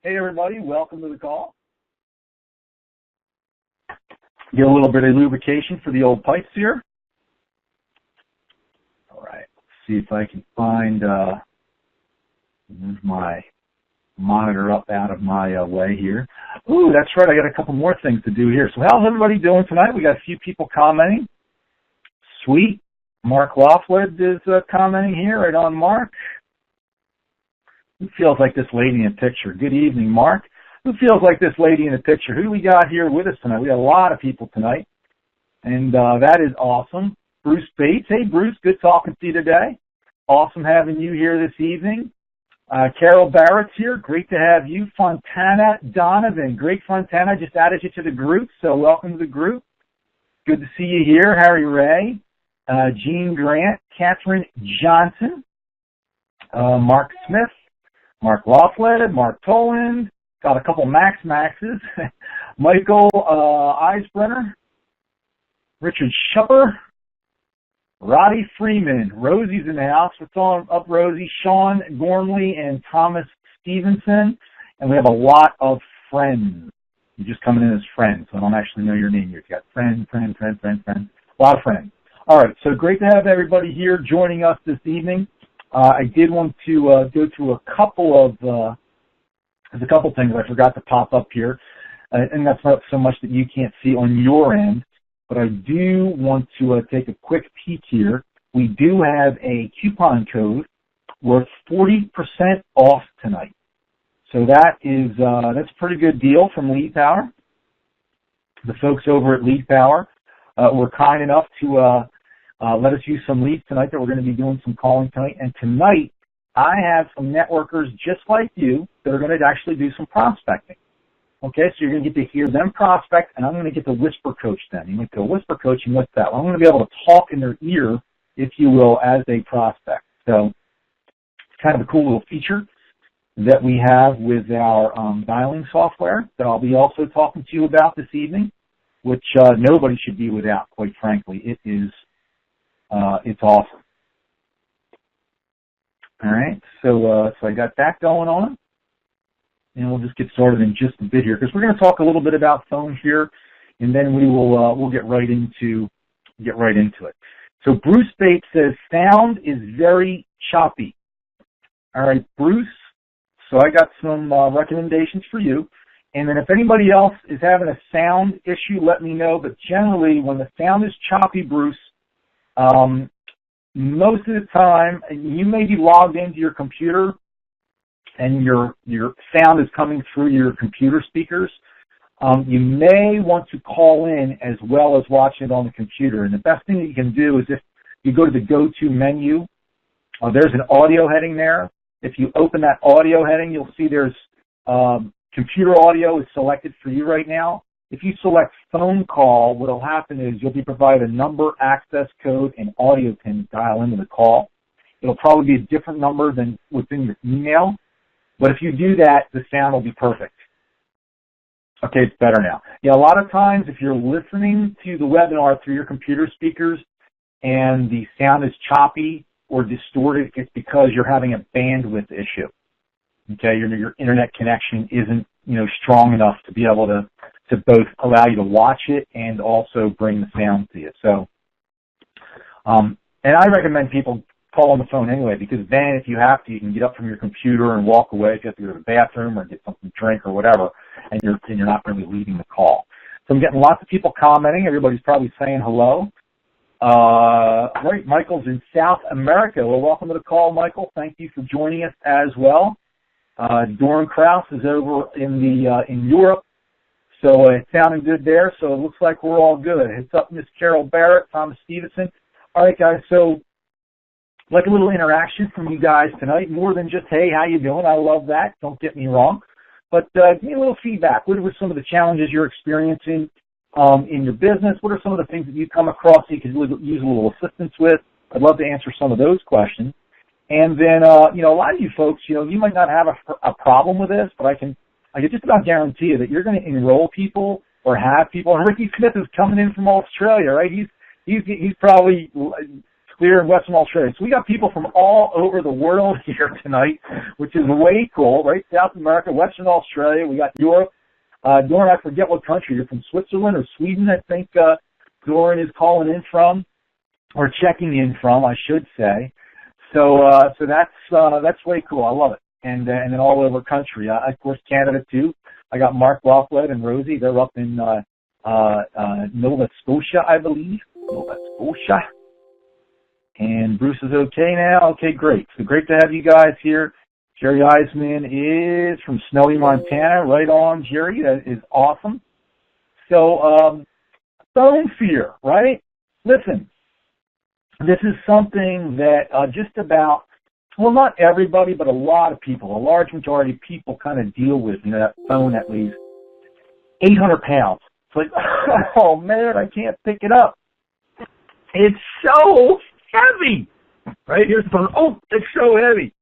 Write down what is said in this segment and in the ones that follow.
Hey, everybody. Welcome to the call. Get a little bit of lubrication for the old pipes here. All right. Let's see if I can find move my monitor up out of my way here. Ooh, that's right. I got a couple more things to do here. So how's everybody doing tonight? We got a few people commenting. Sweet. Mark Loughlin is commenting here. Right on, Mark. Who feels like this lady in the picture? Good evening, Mark. Who feels like this lady in the picture? Who do we got here with us tonight? We got a lot of people tonight, and that is awesome. Bruce Bates. Hey, Bruce. Good talking to you today. Awesome having you here this evening. Carol Barrett's here. Great to have you. Fontana Donovan. Great, Fontana. Just added you to the group, so welcome to the group. Good to see you here. Harry Ray. Jean Grant. Catherine Johnson. Mark Smith. Mark Loughlin. Mark Toland. Got a couple Maxes. Michael Eisbrenner. Richard Schupper. Roddy Freeman. Rosie's in the house. What's on up, Rosie? Sean Gormley and Thomas Stevenson. And we have a lot of friends. You're just coming in as friends, so I don't actually know your name. You've got friends. A lot of friends. All right, so great to have everybody here joining us this evening. I did want to go through a couple of there's a couple things I forgot to pop up here, and that's not so much that you can't see on your end, but I do want to take a quick peek here. We do have a coupon code worth 40% off tonight. So that is that's a pretty good deal from Lead Power. The folks over at Lead Power were kind enough to let us use some leads tonight that we're going to be doing some calling tonight. And tonight, I have some networkers just like you that are going to actually do some prospecting. Okay, so you're going to get to hear them prospect, and I'm going to get to whisper coach them. You might go, whisper coaching, what's that? Well, I'm going to be able to talk in their ear, if you will, as they prospect. So it's kind of a cool little feature that we have with our dialing software that I'll be also talking to you about this evening, which nobody should be without, quite frankly. It is it's awesome. All right, so I got that going on, and we'll just get started in just a bit here because we're going to talk a little bit about phones here, and then we will we'll get right into it. So Bruce Bates says sound is very choppy. All right, Bruce. So I got some recommendations for you, and then if anybody else is having a sound issue, let me know. But generally, when the sound is choppy, Bruce. Most of the time, you may be logged into your computer and your sound is coming through your computer speakers. You may want to call in as well as watch it on the computer. And the best thing that you can do is if you go to the go-to menu, there's an audio heading there. If you open that audio heading, you'll see there's computer audio is selected for you right now. If you select phone call, what will happen is you'll be provided a number, access code, and audio pin to dial into the call. It'll probably be a different number than within your email, but if you do that, the sound will be perfect. Okay, it's better now. Yeah, a lot of times if you're listening to the webinar through your computer speakers and the sound is choppy or distorted, it's because you're having a bandwidth issue. Okay, your internet connection isn't, strong enough to be able to both allow you to watch it and also bring the sound to you. So, and I recommend people call on the phone anyway, because then if you have to, you can get up from your computer and walk away if you have to go to the bathroom or get something to drink or whatever, and you're not really leaving the call. So I'm getting lots of people commenting. Everybody's probably saying hello. Right, Michael's in South America. Well, welcome to the call, Michael. Thank you for joining us as well. Doran Kraus is over in Europe. So it's sounding good there, so it looks like we're all good. It's up Miss Carol Barrett, Thomas Stevenson. All right, guys, so like a little interaction from you guys tonight, more than just, hey, how you doing? I love that. Don't get me wrong. But give me a little feedback. What are some of the challenges you're experiencing in your business? What are some of the things that you come across that you could use a little assistance with? I'd love to answer some of those questions. And then, a lot of you folks, you might not have a problem with this, but I can just about guarantee you that you're going to enroll people or have people. And Ricky Smith is coming in from Australia, right? He's probably clear in Western Australia. So we got people from all over the world here tonight, which is way cool, right? South America, Western Australia. We got Europe. Doran, I forget what country. You're from Switzerland or Sweden, I think Doran is calling in from, or checking in from, I should say. So that's way cool. I love it. And then all over country. Of course, Canada too. I got Mark Rothwell and Rosie. They're up in Nova Scotia, I believe. Nova Scotia. And Bruce is okay now. Okay, great. So great to have you guys here. Jerry Eisman is from snowy Montana. Right on, Jerry. That is awesome. So, phone fear, right? Listen, this is something that just about, well, not everybody, but a lot of people, a large majority of people kind of deal with, that phone that weighs 800 pounds. It's like, oh, man, I can't pick it up. It's so heavy. Right? Here's the phone. Oh, it's so heavy.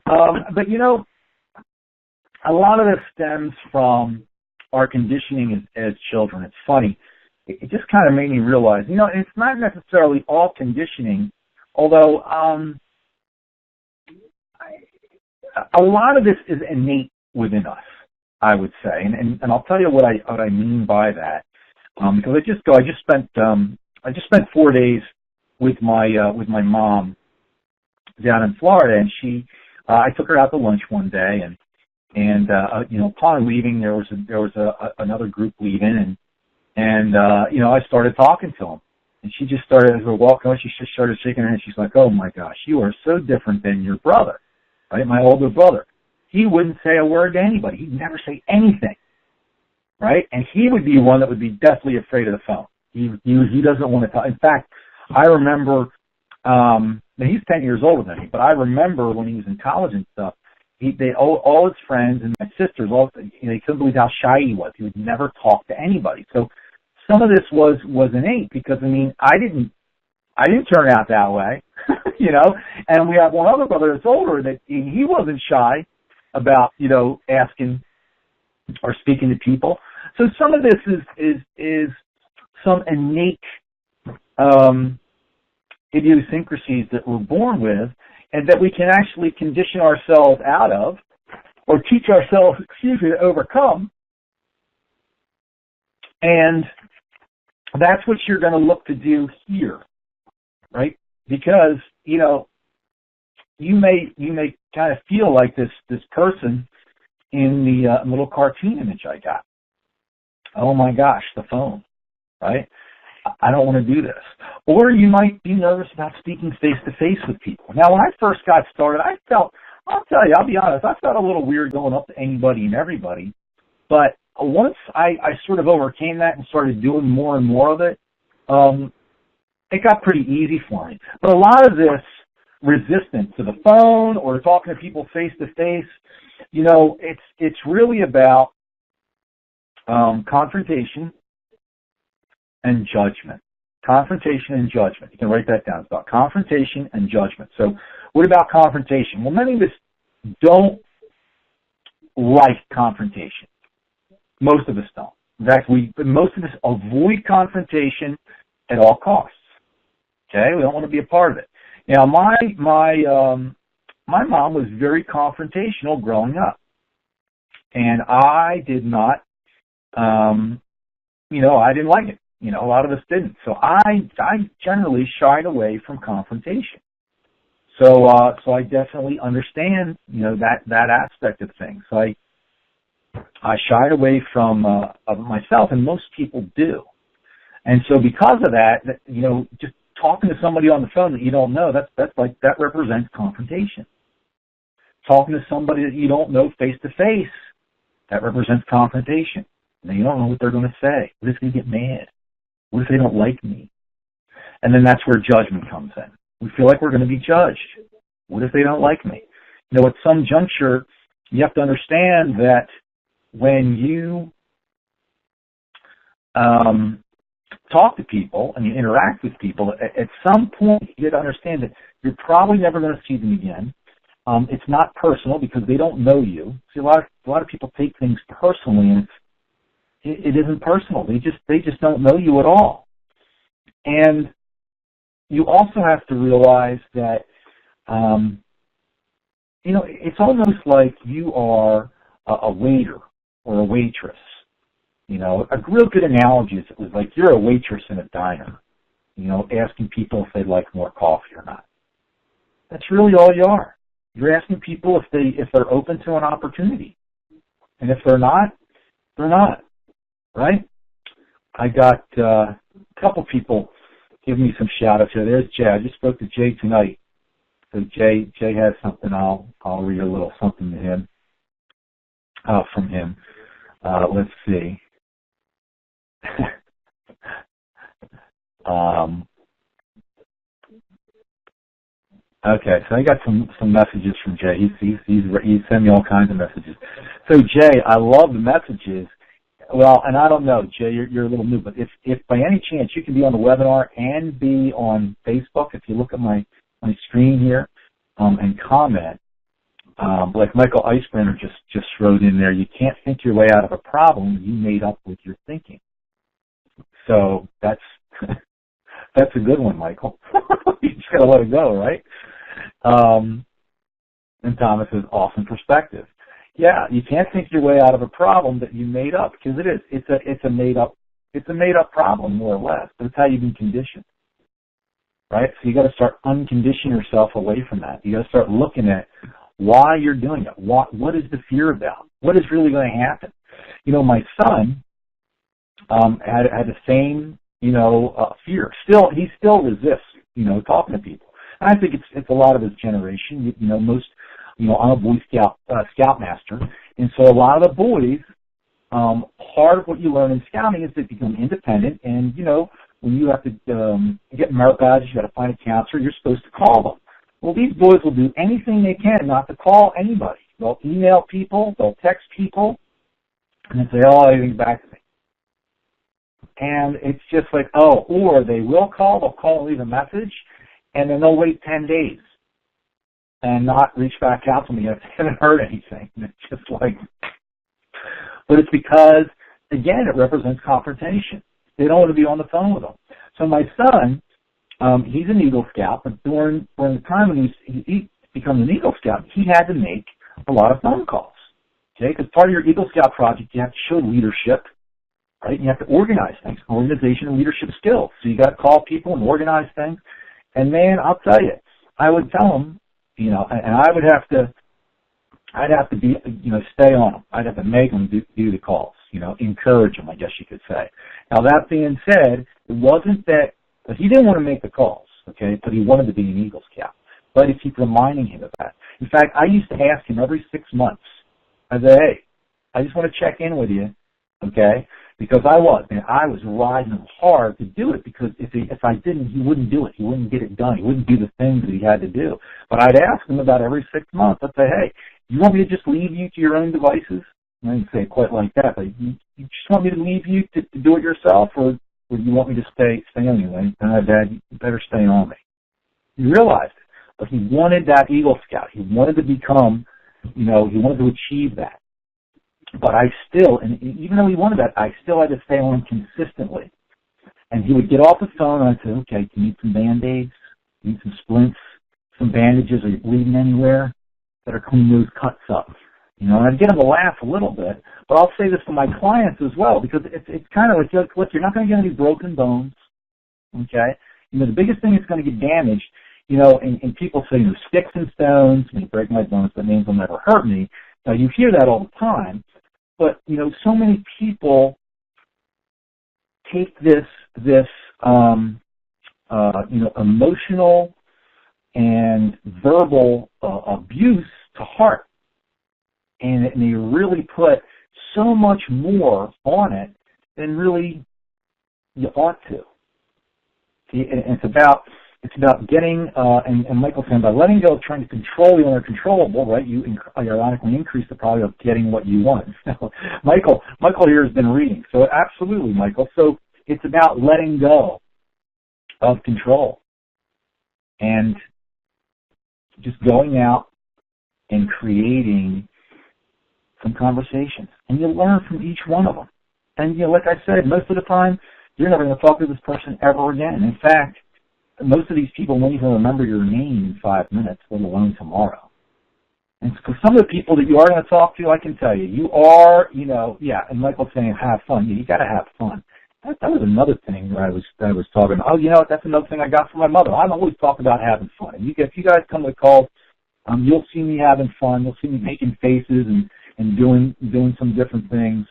But, a lot of this stems from our conditioning as children. It's funny. It just kind of made me realize, it's not necessarily all conditioning, although a lot of this is innate within us, I would say. And I'll tell you what I mean by that. Because I just spent 4 days with my mom down in Florida, and I took her out to lunch one day, and upon leaving, there was another group leaving, and I started talking to them, and she just started, as we're walking on, she just started shaking her head. She's like, "Oh my gosh, you are so different than your brother, right? My older brother. He wouldn't say a word to anybody. He'd never say anything, right? And he would be one that would be deathly afraid of the phone. He doesn't want to talk. In fact, I remember, now he's 10 years older than me, but I remember when he was in college and stuff, all his friends and my sisters, they couldn't believe how shy he was. He would never talk to anybody. So some of this was innate because, I didn't turn out that way, and we have one other brother that's older that he wasn't shy about, asking or speaking to people. So some of this is some innate, idiosyncrasies that we're born with and that we can actually condition ourselves out of or teach ourselves, to overcome. And that's what you're going to look to do here, right? Because, you may kind of feel like this person in the little cartoon image I got. Oh my gosh, the phone, right? I don't want to do this. Or you might be nervous about speaking face-to-face with people. Now, when I first got started, I'll be honest, I felt a little weird going up to anybody and everybody. But once I sort of overcame that and started doing more and more of it, it got pretty easy for me. But a lot of this resistance to the phone or talking to people face-to-face, it's really about confrontation and judgment. Confrontation and judgment. You can write that down. It's about confrontation and judgment. So what about confrontation? Well, many of us don't like confrontation. Most of us don't. In fact, most of us avoid confrontation at all costs. Okay? We don't want to be a part of it. Now, my mom was very confrontational growing up. And I did not, I didn't like it. A lot of us didn't. So I generally shied away from confrontation. So I definitely understand, that aspect of things. So I shied away from of myself, and most people do. And so because of that, just talking to somebody on the phone that you don't know, that represents confrontation. Talking to somebody that you don't know face to face, that represents confrontation. Now, you don't know what they're going to say. What if they get mad? What if they don't like me? And then that's where judgment comes in. We feel like we're going to be judged. What if they don't like me? At some juncture, you have to understand that when you talk to people and you interact with people, at some point you have to understand that you're probably never going to see them again. It's not personal because they don't know you. See, a lot of people take things personally, and it isn't personal. They just don't know you at all. And, you also have to realize that, it's almost like you are a waiter or a waitress. A real good analogy is it was like you're a waitress in a diner, asking people if they'd like more coffee or not. That's really all you are. You're asking people if they're open to an opportunity. And if they're not, they're not. Right? I got a couple people giving me some shout-outs here. There's Jay. I just spoke to Jay tonight. So Jay has something. I'll read a little something to him, from him. Let's see. Okay, so I got some messages from Jay. He sent me all kinds of messages. So Jay, I love the messages. Well, and I don't know, Jay, you're a little new, but if by any chance you can be on the webinar and be on Facebook, if you look at my screen here, and comment, like Michael Eisbrenner just wrote in there, you can't think your way out of a problem you made up with your thinking. So that's a good one, Michael. You just gotta let it go, right? And Thomas says, awesome perspective. Yeah, you can't think your way out of a problem that you made up, because it is. It's a made up problem, more or less. But it's how you've been conditioned, right? So you got to start unconditioning yourself away from that. You got to start looking at why you're doing it. What is the fear about? What is really going to happen? My son had the same fear. He still resists talking to people. And I think it's a lot of his generation. I'm a Boy Scoutmaster, and so a lot of the boys, part of what you learn in scouting is to become independent, and, when you have to get merit badges, you got to find a counselor, you're supposed to call them. Well, these boys will do anything they can not to call anybody. They'll email people, they'll text people, and then say, anything back to me. And it's just like, or they will call, they'll call and leave a message, and then they'll wait 10 days. And not reach back out to me if they haven't heard anything. And it's just like, but it's because, again, it represents confrontation. They don't want to be on the phone with them. So my son, he's an Eagle Scout, but during the time when he becomes an Eagle Scout, he had to make a lot of phone calls. Okay, because part of your Eagle Scout project, you have to show leadership, right? You have to organize things, organization and leadership skills. So you got to call people and organize things. And man, I'll tell you, I would tell them, and I'd have to be, stay on them. I'd have to make them do the calls, encourage them, I guess you could say. Now, that being said, it wasn't that, but he didn't want to make the calls, okay, but he wanted to be an Eagle Scout. But I keep reminding him of that. In fact, I used to ask him every 6 months, I said, hey, I just want to check in with you, okay, because I was riding him hard to do it, because if I didn't, he wouldn't do it. He wouldn't get it done. He wouldn't do the things that he had to do. But I'd ask him about every 6 months. I'd say, hey, you want me to just leave you to your own devices? I didn't say it quite like that, but you just want me to leave you to do it yourself, or you want me to stay on you? And Dad, you better stay on me. He realized it, but he wanted that Eagle Scout. He wanted to become, he wanted to achieve that. But I still, and even though he wanted that, I still had to stay on consistently. And he would get off the phone and I'd say, okay, do you need some Band-Aids? Do you need some splints? Some bandages? Are you bleeding anywhere? Better clean those cuts up. And I'd get him to laugh a little bit, but I'll say this to my clients as well, because it's kind of like, look, you're not going to get any broken bones, okay? The biggest thing that's going to get damaged, and people say, sticks and stones, when you break my bones, that means they'll never hurt me. Now, you hear that all the time, but, so many people take this emotional and verbal abuse to heart. And they really put so much more on it than really you ought to. See, and it's about getting, and Michael saying, by letting go of trying to control the uncontrollable, right, you ironically increase the probability of getting what you want. Michael here has been reading. So absolutely, Michael. So it's about letting go of control and just going out and creating some conversations. And you learn from each one of them. And, like I said, most of the time, you're never going to talk to this person ever again. In fact, most of these people won't even remember your name in 5 minutes, let alone tomorrow. And for some of the people that you are going to talk to, I can tell you, you are, and Michael's saying have fun. Yeah, you got to have fun. That was another thing that I was talking about. Oh, you know what? That's another thing I got from my mother. I'm always talking about having fun. And if you guys come to the calls, you'll see me having fun. You'll see me making faces and doing some different things.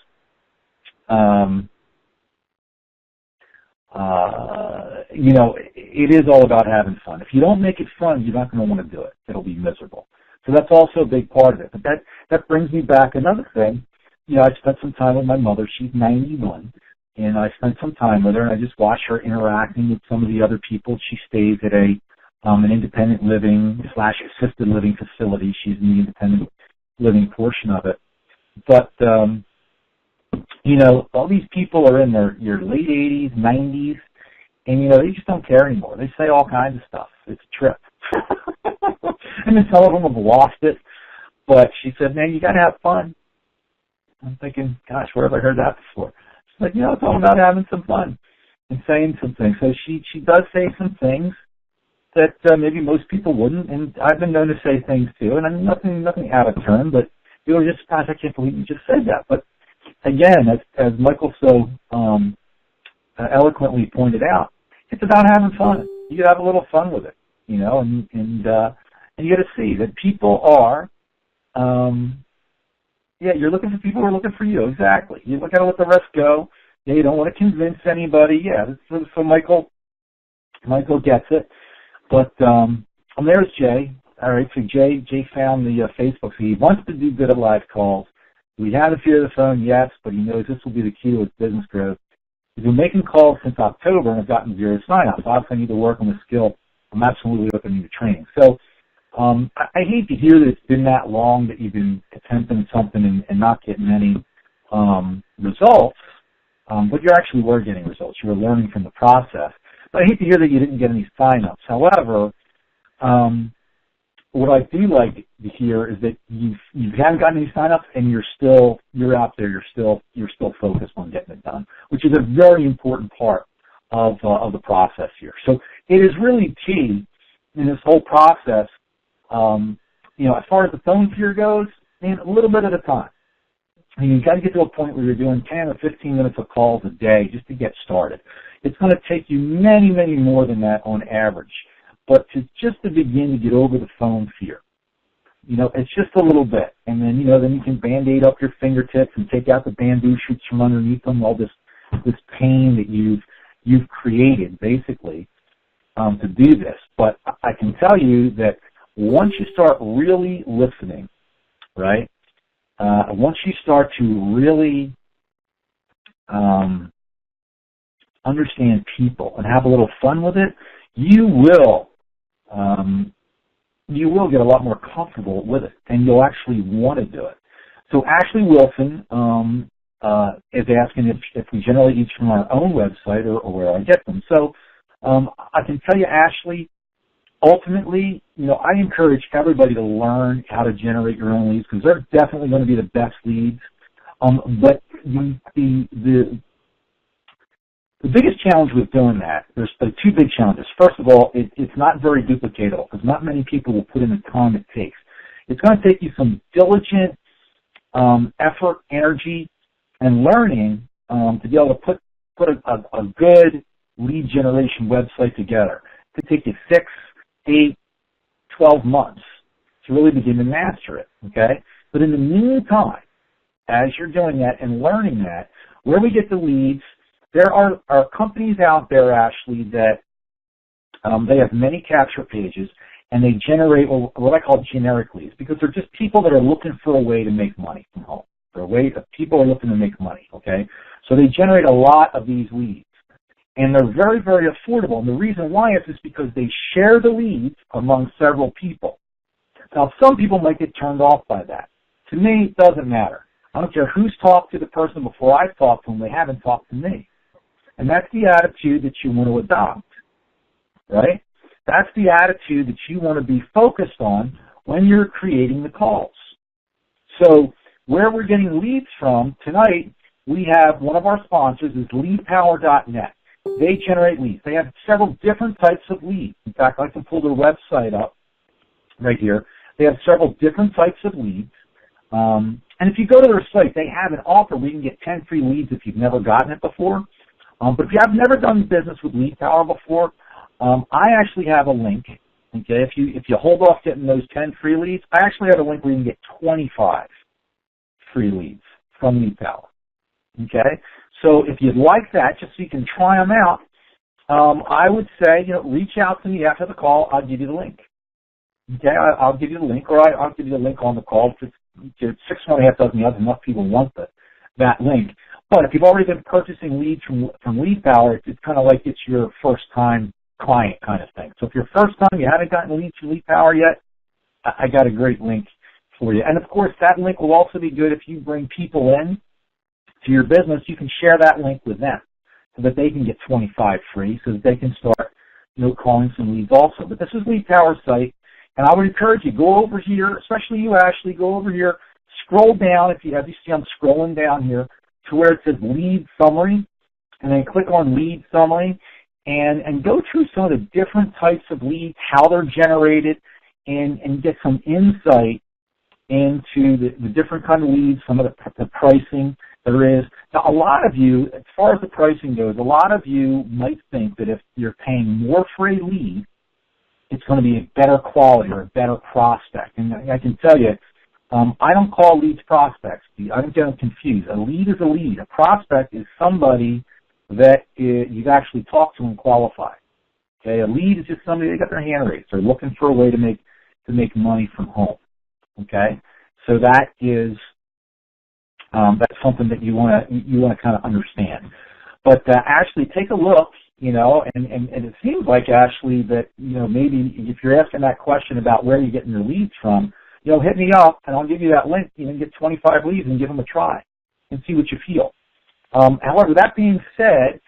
It is all about having fun. If you don't make it fun, you're not going to want to do it. It'll be miserable. So that's also a big part of it. But that brings me back another thing. I spent some time with my mother. She's 91, and I spent some time with her, and I just watched her interacting with some of the other people. She stays at an independent living / assisted living facility. She's in the independent living portion of it. But all these people are in your late 80s, 90s, and they just don't care anymore. They say all kinds of stuff. It's a trip. And then some of them have lost it. But she said, man, you got to have fun. I'm thinking, gosh, where have I heard that before? She's like, it's all about having some fun and saying some things. So she does say some things that maybe most people wouldn't. And I've been known to say things too. And I mean, nothing out of turn, but people are just, gosh, I can't believe you just said that. But again, as Michael so eloquently pointed out, it's about having fun. You got to have a little fun with it, and you got to see that people are, you're looking for people who are looking for you. Exactly. You look at it, let the rest go. Yeah, you don't want to convince anybody. Yeah, so Michael gets it. But there's Jay. All right, so Jay found the Facebook. So he wants to do good at live calls. We have a fear of the phone, yes, but he knows this will be the key to his business growth. He's been making calls since October and have gotten 0 sign-ups. Obviously, I need to work on the skill. I'm absolutely open to training. So I hate to hear that it's been that long that you've been attempting something and not getting any results, but you actually were getting results. You were learning from the process. But I hate to hear that you didn't get any sign-ups. However, what I do like to hear is that you haven't gotten any sign-ups and you're out there. You're still focused on getting it done, which is a very important part of the process here. So it is really key in this whole process. As far as the phone fear goes, man, a little bit at a time. I mean, you've got to get to a point where you're doing 10 or 15 minutes of calls a day just to get started. It's going to take you many, many more than that on average. But just to begin to get over the phone fear, it's just a little bit. And then, then you can Band-Aid up your fingertips and take out the bamboo shoots from underneath them, all this pain that you've created, basically, to do this. But I can tell you that once you start really listening, right, once you start to really understand people and have a little fun with it, you will get a lot more comfortable with it, and you'll actually want to do it. So Ashley Wilson is asking if we generate leads from our own website or where I get them. So I can tell you, Ashley, ultimately, I encourage everybody to learn how to generate your own leads because they're definitely going to be the best leads. But the biggest challenge with doing that, there's two big challenges. First of all, it's not very duplicatable because not many people will put in the time it takes. It's going to take you some diligent effort, energy, and learning to be able to put a good lead generation website together. It could take you 6, 8, 12 months to really begin to master it, okay? But in the meantime, as you're doing that and learning that, where we get the leads, there are companies out there, Ashley, that they have many capture pages, and they generate what I call generic leads because they're just people that are looking for a way to make money from home. People are looking to make money, okay? So they generate a lot of these leads, and they're very, very affordable. And the reason why is because they share the leads among several people. Now, some people might get turned off by that. To me, it doesn't matter. I don't care who's talked to the person before I've talked to them. They haven't talked to me. And that's the attitude that you want to adopt, right? That's the attitude that you want to be focused on when you're creating the calls. So where we're getting leads from tonight, we have one of our sponsors is leadpower.net. they generate leads. They have several different types of leads. In fact, I can pull their website up right here. They have several different types of leads. And if you go to their site, they have an offer where you can get 10 free leads if you've never gotten it before. But if you have never done business with Lead Power before, I actually have a link. Okay, if you hold off getting those 10 free leads, I actually have a link where you can get 25 free leads from Lead Power. Okay, so if you'd like that, just so you can try them out, I would say, reach out to me after the call. I'll give you the link. Okay, I'll give you the link, or I'll give you the link on the call. If it's 6 1 1/2 dozen others, enough people want that link. But if you've already been purchasing leads from Lead Power, it's kind of like it's your first time client kind of thing. So if you're first time, you haven't gotten leads from Lead Power yet, I got a great link for you. And of course, that link will also be good if you bring people in to your business. You can share that link with them so that they can get 25 free, so that they can start, calling some leads also. But this is Lead Power's site, and I would encourage you, go over here, especially you, Ashley, go over here, scroll down, as you see I'm scrolling down here, to where it says Lead Summary, and then click on Lead Summary, and go through some of the different types of leads, how they're generated, and get some insight into the different kind of leads, some of the pricing there is. Now, a lot of you, as far as the pricing goes, a lot of you might think that if you're paying more for a lead, it's going to be a better quality or a better prospect. And I can tell you, I don't call leads prospects. I don't get them confused. A lead is a lead. A prospect is somebody that you've actually talked to and qualified. Okay, a lead is just somebody that got their hand raised. They're looking for a way to make money from home. Okay, so that is that's something that you want to kind of understand. But Ashley, take a look, and it seems like, Ashley, that maybe if you're asking that question about where you're getting your leads from, hit me up and I'll give you that link. You can get 25 leads and give them a try and see what you feel. However, that being said,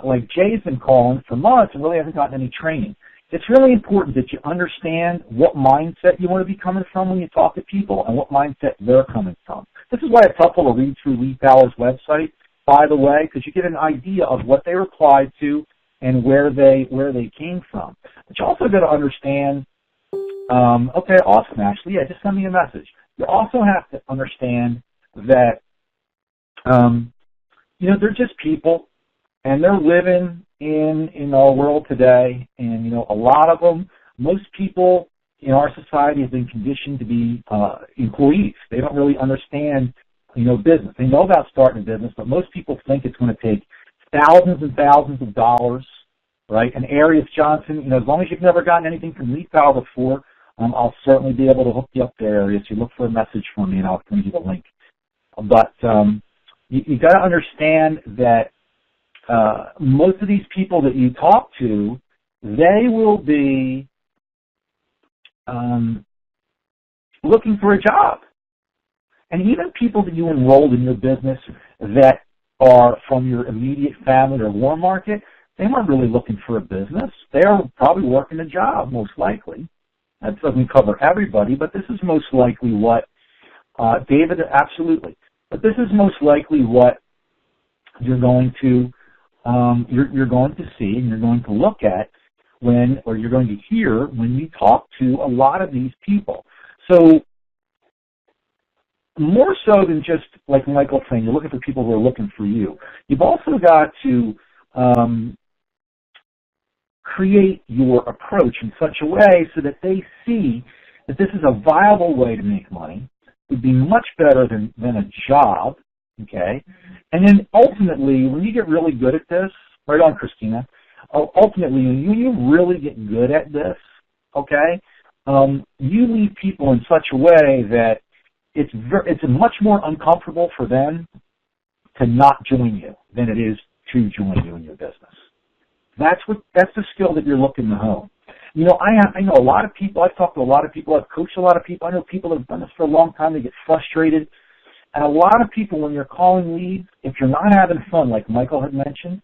like Jay's been calling for months and really hasn't gotten any training. It's really important that you understand what mindset you want to be coming from when you talk to people and what mindset they're coming from. This is why it's helpful to read through Lead Power's website, by the way, because you get an idea of what they replied to and where they came from. But you also got to understand, okay, awesome, Ashley, yeah, just send me a message. You also have to understand that, they're just people, and they're living in our world today, and, a lot of them, most people in our society have been conditioned to be employees. They don't really understand, business. They know about starting a business, but most people think it's going to take thousands and thousands of dollars, right? And Arius Johnson, as long as you've never gotten anything from Lead Power before, I'll certainly be able to hook you up there, Arius. You look for a message from me, and I'll send you the link. But you got to understand that most of these people that you talk to, they will be looking for a job. And even people that you enrolled in your business that are from your immediate family or warm market, they weren't really looking for a business. They are probably working a job, most likely. That doesn't cover everybody, but this is most likely what, David, absolutely. But this is most likely what you're going to you're going to see and you're going to look at you're going to hear when you talk to a lot of these people. So more so than just like Michael saying, you're looking for people who are looking for you. You've also got to create your approach in such a way so that they see that this is a viable way to make money. It would be much better than a job, okay? And then ultimately, when you get really good at this, right on, Christina, ultimately, when you really get good at this, okay, you lead people in such a way that it's much more uncomfortable for them to not join you than it is to join you in your business. That's the skill that you're looking to hone. I know a lot of people. I've talked to a lot of people. I've coached a lot of people. I know people that have done this for a long time. They get frustrated. And a lot of people, when you're calling leads, if you're not having fun, like Michael had mentioned,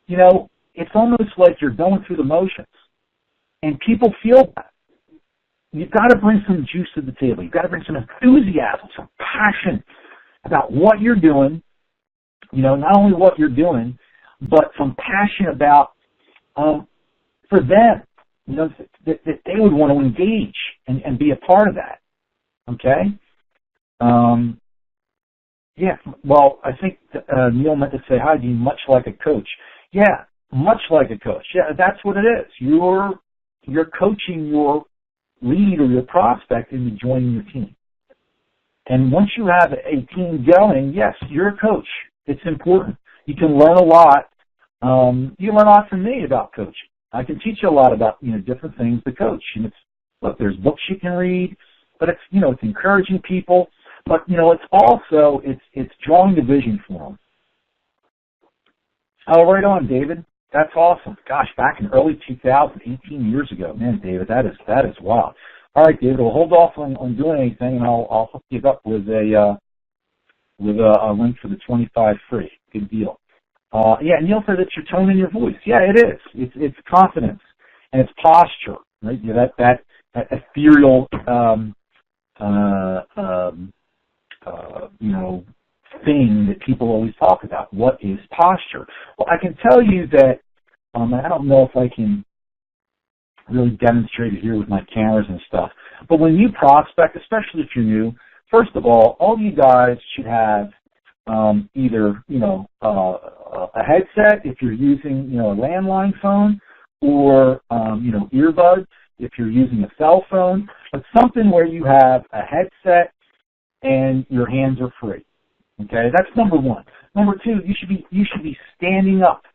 it's almost like you're going through the motions. And people feel that. You've got to bring some juice to the table. You've got to bring some enthusiasm, some passion about what you're doing. Not only what you're doing, but from passion about for them, that they would want to engage and be a part of that. Okay? Yeah, well, I think Neil meant to say, hi, Dean, much like a coach. Yeah, much like a coach. Yeah, that's what it is. You're coaching your lead or your prospect into joining your team. And once you have a team going, yes, you're a coach. It's important. You can learn a lot. You learn a lot from me about coaching. I can teach you a lot about, different things to coach. And look, there's books you can read, but it's encouraging people. But, it's also, it's drawing the vision for them. Oh, right on, David. That's awesome. Gosh, back in early 2000, 18 years ago. Man, David, that is wild. All right, David, we'll hold off on doing anything, and I'll hook you up with a link for the 25 free. Good deal. Yeah, Neil said it's your tone and your voice. Yeah, it is. It's confidence and it's posture, right? That ethereal, thing that people always talk about. What is posture? Well, I can tell you that. I don't know if I can really demonstrate it here with my cameras and stuff. But when you prospect, especially if you're new, first of all you guys should have either a headset if you're using a landline phone, or earbuds if you're using a cell phone, but something where you have a headset and your hands are free. Okay, that's number one. Number two, you should be standing up,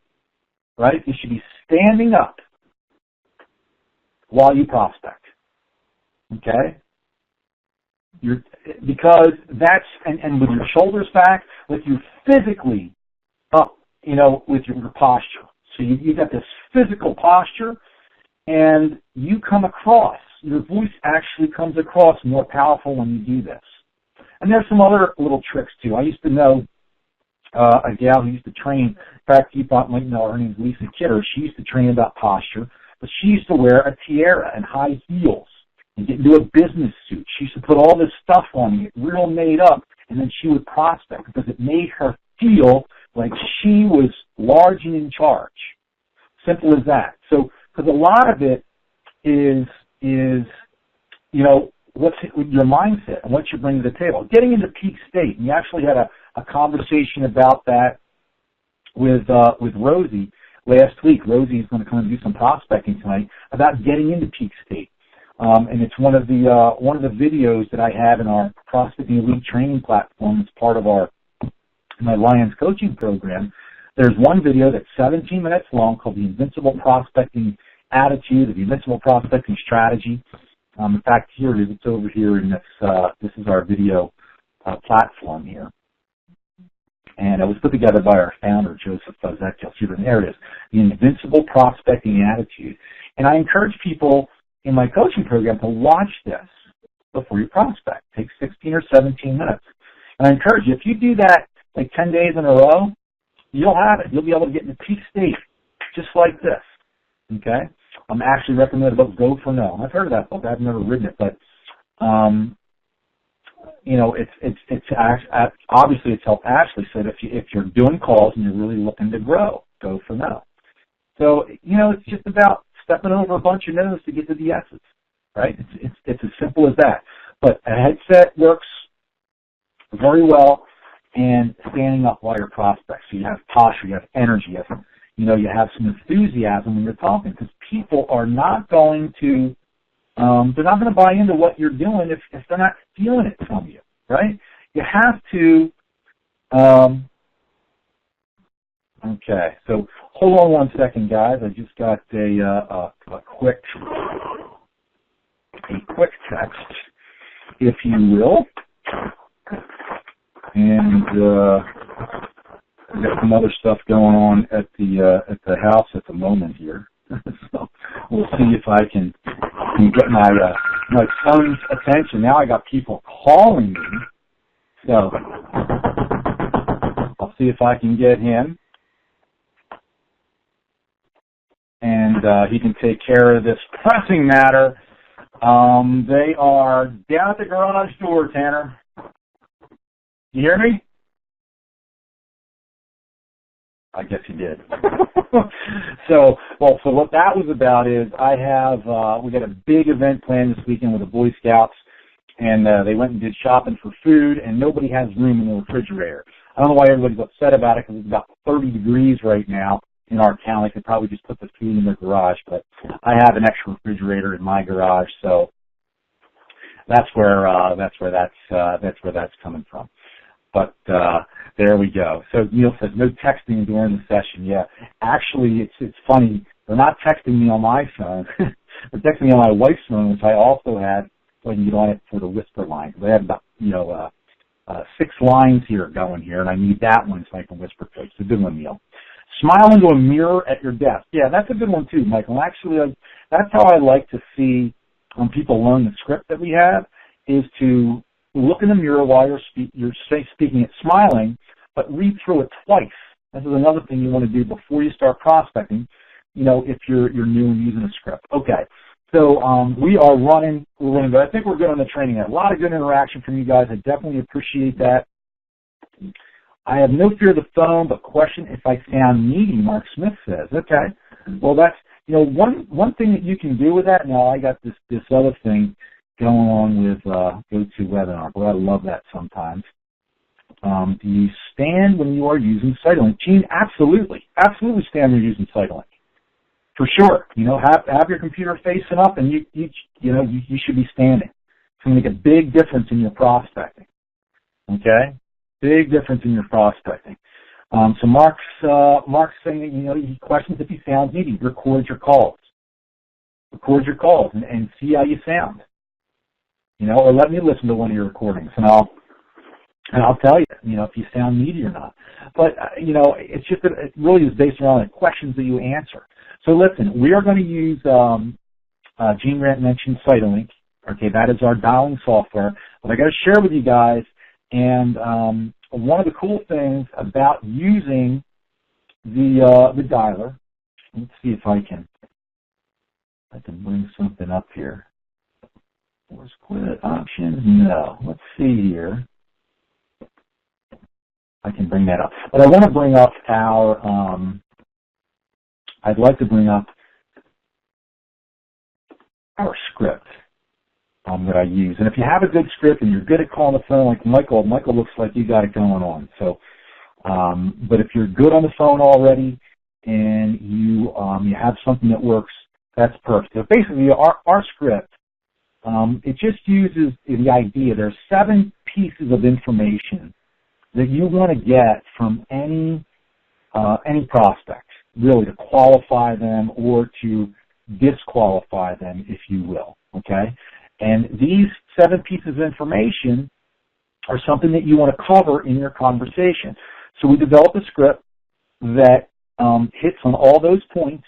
right? You should be standing up while you prospect. Okay? Because that's, and with your shoulders back, with you physically up, with your posture. So you got this physical posture, and you come across, your voice actually comes across more powerful when you do this. And there's some other little tricks too. I used to know a gal who used to train. In fact, you might know her name's Lisa Kidder. She used to train about posture, but she used to wear a tiara and high heels and get into a business suit. She used to put all this stuff on and get real made up, and then she would prospect because it made her feel like she was large and in charge. Simple as that. So, because a lot of it is what's your mindset and what you bring to the table. Getting into peak state, and you actually had a conversation about that with Rosie last week. Rosie is going to come and do some prospecting tonight about getting into peak state, and it's one of the videos that I have in our Prospecting Elite training platform. It's part of my Lions coaching program. There's one video that's 17 minutes long called The Invincible Prospecting Attitude, or The Invincible Prospecting Strategy. In fact, here it is. It's over here, and this is our video platform here. And it was put together by our founder, Joseph Ezekiel. There it is, The Invincible Prospecting Attitude. And I encourage people in my coaching program to watch this before you prospect. It takes 16 or 17 minutes. And I encourage you, if you do that like 10 days in a row, you'll have it. You'll be able to get into peak state just like this. Okay? I'm actually recommending the book Go for No. I've heard of that book. I've never written it, but it's obviously it's helped Ashley said if you're doing calls and you're really looking to grow, go for no. So it's just about stepping over a bunch of no's to get to the yeses, right? It's as simple as that. But a headset works very well, and standing up while you're prospecting. So you have posture, you have energy, you have some enthusiasm when you're talking, because people are not going to, they're not going to buy into what you're doing if they're not feeling it from you, right? You have to, okay, so hold on one second, guys. I just got a quick text, if you will, and I've got some other stuff going on at the house at the moment here. So we'll see if I can get my son's attention. Now I got people calling me, so I'll see if I can get him, and he can take care of this pressing matter. They are down at the garage door, Tanner. You hear me? I guess you did. So what that was about is we got a big event planned this weekend with the Boy Scouts, and they went and did shopping for food, and nobody has room in the refrigerator. I don't know why everybody's upset about it, because it's about 30 degrees right now in our town. They could probably just put the food in their garage, but I have an extra refrigerator in my garage, so that's where that's coming from. But there we go. So Neil says no texting during the session. Yeah, actually, it's funny. They're not texting me on my phone. They're texting me on my wife's phone, which I also had. So I can get on it for the whisper line. They have about 6 lines here going here, and I need that one so I can whisper to it. It's a good one, Neil. Smile into a mirror at your desk. Yeah, that's a good one too, Michael. Actually, that's how I like to see when people learn the script that we have, is to look in the mirror while you're speaking it, smiling, but read through it twice. This is another thing you want to do before you start prospecting, if you're new and using a script. Okay, so we're running, but I think we're good on the training. A lot of good interaction from you guys. I definitely appreciate that. I have no fear of the phone, but question if I sound needy, Mark Smith says. Okay, well, that's, one thing that you can do with that. Now, I got this other thing going on with GoToWebinar. Boy, I love that sometimes. Do you stand when you are using Cytolink? Gene, absolutely. Absolutely stand when you're using Cytolink. For sure. Have your computer facing up, and you should be standing. It's going to make a big difference in your prospecting. Okay? Big difference in your prospecting. So Mark's saying that, he questions if he sounds needy. Record your calls. Record your calls and see how you sound. Or let me listen to one of your recordings, and I'll tell you, if you sound needy or not. But, it's just that it really is based around the questions that you answer. So listen, we are going to use, Gene Grant mentioned Cytolink. Okay, that is our dialing software. But I got to share with you guys, and one of the cool things about using the dialer, let's see if I can bring something up here. Where's quit options? No. Let's see here. I can bring that up. But I want to bring up I'd like to bring up our script that I use. And if you have a good script and you're good at calling the phone, like Michael looks like you got it going on. So, but if you're good on the phone already and you have something that works, that's perfect. So basically, our script, it just uses the idea. There's 7 pieces of information that you want to get from any prospect, really, to qualify them or to disqualify them, if you will. Okay, and these 7 pieces of information are something that you want to cover in your conversation. So we developed a script that hits on all those points.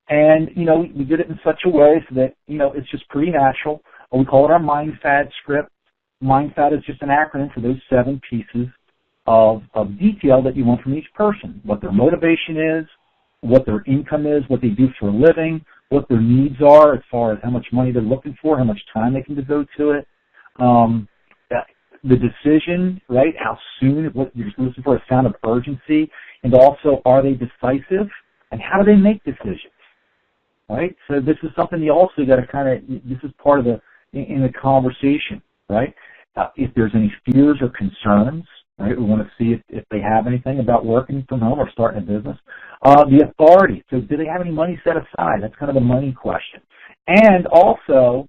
And, we did it in such a way so that, it's just pretty natural. We call it our MindFad script. MindFad is just an acronym for those 7 pieces of detail that you want from each person. What their motivation is, what their income is, what they do for a living, what their needs are as far as how much money they're looking for, how much time they can devote to it, the decision, right, how soon, what you're looking for, a sound of urgency, and also, are they decisive, and how do they make decisions? Right? So this is something you also got to this is part of in the conversation, right? If there's any fears or concerns, right, we want to see if they have anything about working from home or starting a business. The authority, so do they have any money set aside? That's kind of a money question. And also,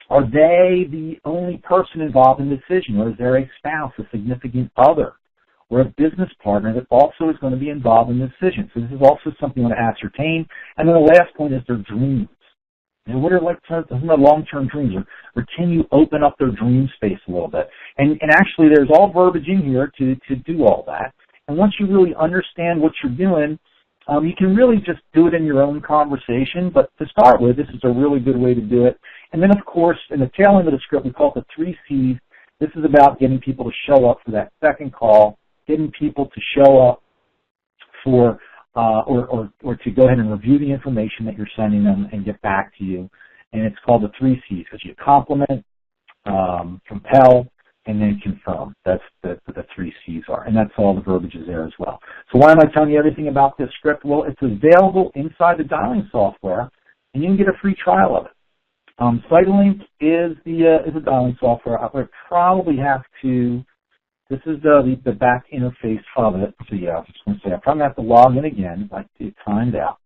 are they the only person involved in the decision, or is there a spouse, a significant other, or a business partner that also is going to be involved in the decision? So this is also something you want to ascertain. And then the last point is their dreams. And what are some of their long-term dreams? Or can you open up their dream space a little bit? And actually, there's all verbiage in here to do all that. And once you really understand what you're doing, you can really just do it in your own conversation. But to start with, this is a really good way to do it. And then, of course, in the tail end of the script, we call it the 3 C's. This is about getting people to show up for that second call, getting people to show up for or to go ahead and review the information that you're sending them and get back to you. And it's called the 3 C's, because you compliment, compel, and then confirm. That's the 3 C's are, and that's all the verbiage is there as well. So why am I telling you everything about this script? Well, it's available inside the dialing software, and you can get a free trial of it. SiteLink is a dialing software. I would probably have to. This is the back interface of it. So yeah, I was just going to say I'm probably going to have to log in again. Like it timed out.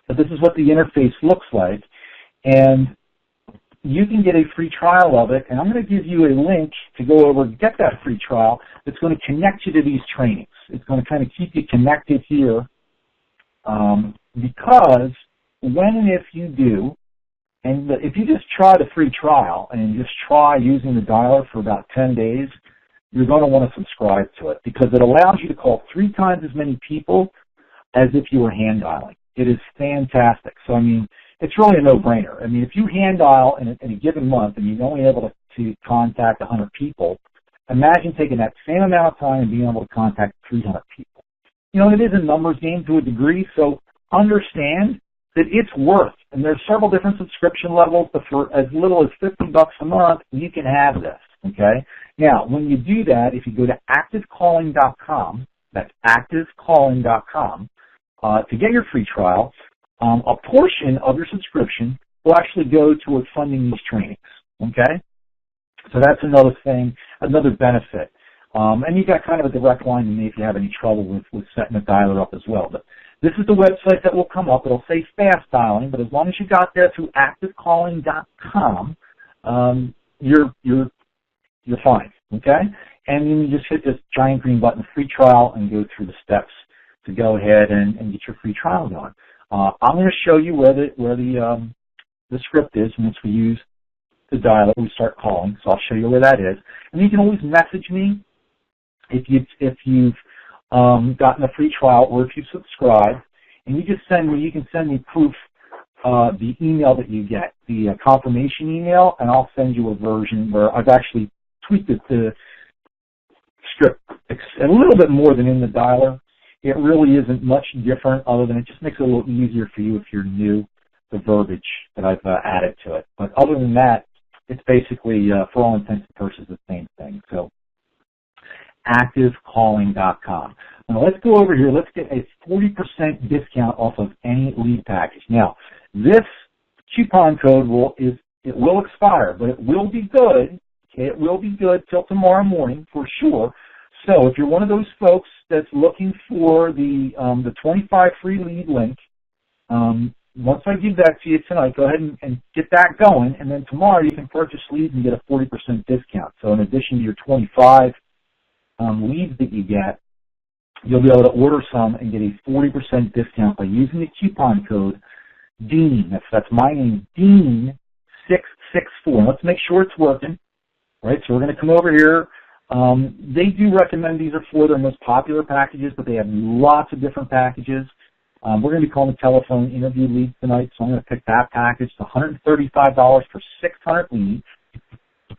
But this is what the interface looks like, and you can get a free trial of it. And I'm going to give you a link to go over and get that free trial. That's going to connect you to these trainings. It's going to kind of keep you connected here, because when and if you do. And if you just try the free trial and just try using the dialer for about 10 days, you're going to want to subscribe to it because it allows you to call 3 times as many people as if you were hand dialing. It is fantastic. So, I mean, it's really a no-brainer. I mean, if you hand dial in a given month and you're only able to contact 100 people, imagine taking that same amount of time and being able to contact 300 people. You know, it is a numbers game to a degree, so understand that it's worth, and there's several different subscription levels, but for as little as $50 a month, you can have this, okay? Now, when you do that, if you go to activecalling.com, that's activecalling.com, to get your free trial, a portion of your subscription will actually go toward funding these trainings, okay? So that's another thing, another benefit. And you got kind of a direct line to me if you have any trouble with setting a dialer up as well. But this is the website that will come up. It'll say fast dialing, but as long as you got there through activecalling.com, you're fine, okay? And then you just hit this giant green button, free trial, and go through the steps to go ahead and get your free trial going. I'm going to show you where the script is once we use the dialer. We start calling, so I'll show you where that is. And you can always message me if you've gotten a free trial or if you subscribe, and you can send me proof, the email that you get, the confirmation email, and I'll send you a version where I've actually tweaked it to script a little bit more than in the dialer. It really isn't much different other than it just makes it a little easier for you if you're new, the verbiage that I've added to it. But other than that, it's basically, for all intents and purposes, the same thing. So activecalling.com. Now let's go over here. Let's get a 40% discount off of any lead package. Now, this coupon code will expire, but it will be good. Okay, it will be good till tomorrow morning for sure. So if you're one of those folks that's looking for the 25 free lead link, once I give that to you tonight, go ahead and get that going, and then tomorrow you can purchase leads and get a 40% discount. So in addition to your 25 leads that you get, you'll be able to order some and get a 40% discount by using the coupon code DEAN. That's my name, DEAN664. Let's make sure it's working. Right, so we're going to come over here. They do recommend these are for their most popular packages, but they have lots of different packages. We're going to be calling the telephone interview leads tonight, so I'm going to pick that package. It's $135 for 600 leads.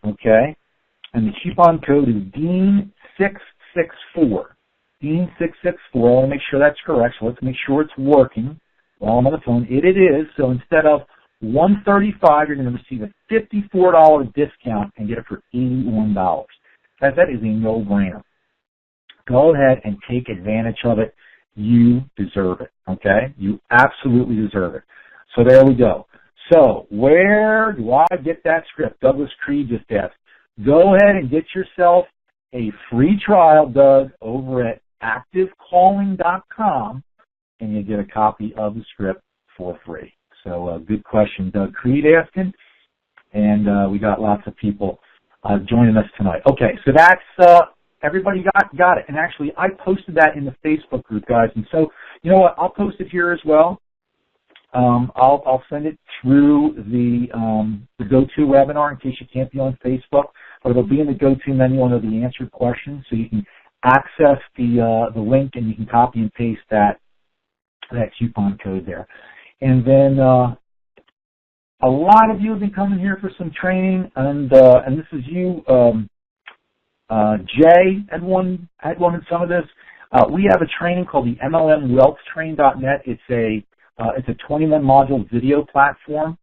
Okay, and the coupon code is DEAN664. DEAN664. I want to make sure that's correct, so let's make sure it's working while I'm on the phone. It is. So instead of $135, you're going to receive a $54 discount and get it for $81. That is a no-brainer. Go ahead and take advantage of it. You deserve it, okay? You absolutely deserve it. So there we go. So where do I get that script? Douglas Creed just asked. Go ahead and get yourself a free trial, Doug, over at activecalling.com, and you get a copy of the script for free. So good question, Doug Creed asking, and we got lots of people joining us tonight. Okay, so that's everybody got it. And actually, I posted that in the Facebook group, guys. And so, you know what? I'll post it here as well. I'll send it through the go-to webinar in case you can't be on Facebook, but it'll be in the go-to menu under the answered questions, so you can access the link and you can copy and paste that coupon code there. And then a lot of you have been coming here for some training, and this is you. Jay had one in some of this. We have a training called the MLMWealthTrain.net. It's a 21 module video platform,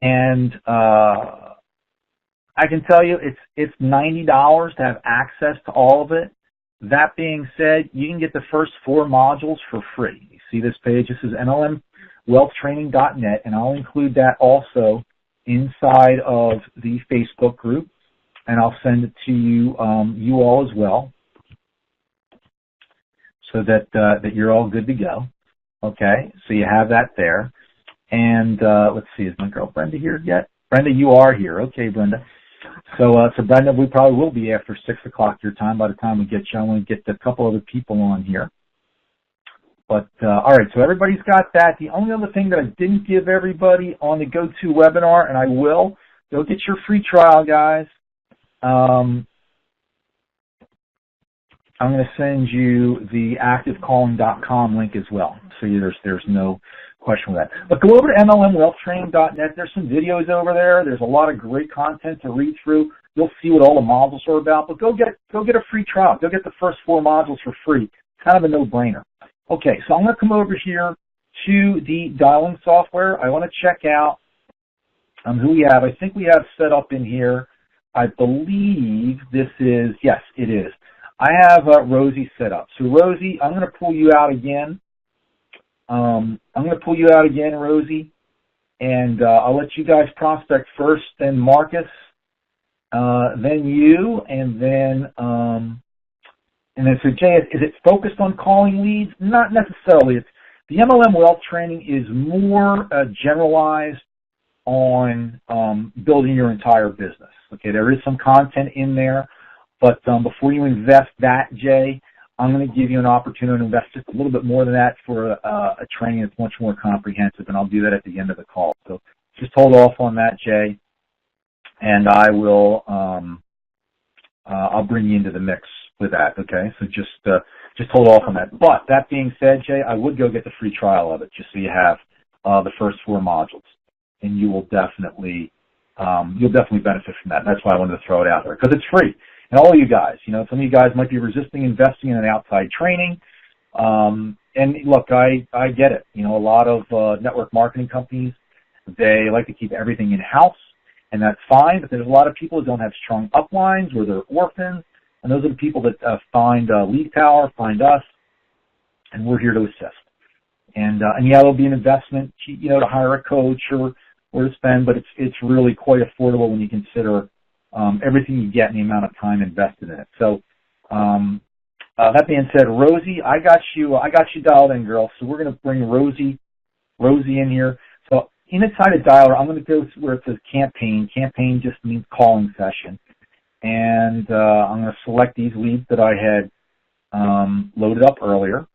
and I can tell you it's $90 to have access to all of it. That being said, you can get the first 4 modules for free. You see this page? This is NLMWealthTraining.net, and I'll include that also inside of the Facebook group, and I'll send it to you, you all as well, so that that you're all good to go. Okay, so you have that there. And let's see, is my girl Brenda here yet? Brenda, you are here. Okay, Brenda. So Brenda, we probably will be after 6 o'clock your time by the time we get you. I want to get a couple other people on here. But, all right, so everybody's got that. The only other thing that I didn't give everybody on the GoTo webinar, and I will, go get your free trial, guys. I'm going to send you the activecalling.com link as well. So there's no question with that. But go over to MLMWealthTraining.net. There's some videos over there. There's a lot of great content to read through. You'll see what all the modules are about. But go get a free trial. Go get the first 4 modules for free. Kind of a no-brainer. Okay, so I'm going to come over here to the dialing software. I want to check out who we have. I think we have set up in here. I believe this is, yes, it is. I have Rosie set up. So Rosie, I'm going to pull you out again. Rosie, and I'll let you guys prospect first, then Marcus, then you, and then so Jay, is it focused on calling leads? Not necessarily. It's the MLM Wealth Training is more generalized on building your entire business. Okay, there is some content in there, but before you invest that, Jay, I'm going to give you an opportunity to invest just a little bit more than that for a training that's much more comprehensive, and I'll do that at the end of the call. So just hold off on that, Jay, and I will I'll bring you into the mix with that. Okay, so just hold off on that. But that being said, Jay, I would go get the free trial of it just so you have the first 4 modules, and you will definitely benefit from that. And that's why I wanted to throw it out there because it's free. And all of you guys, some of you guys might be resisting investing in an outside training. And look, I get it. A lot of network marketing companies, they like to keep everything in-house, and that's fine. But there's a lot of people who don't have strong uplines or they're orphans, and those are the people that find Lead Tower, find us, and we're here to assist. And yeah, there'll be an investment, to hire a coach or to spend, but it's really quite affordable when you consider everything you get and the amount of time invested in it. So, that being said, Rosie, I got you dialed in, girl. So we're going to bring Rosie in here. So inside a dialer, I'm going to go where it says campaign. Campaign just means calling session. And, I'm going to select these leads that I had, loaded up earlier.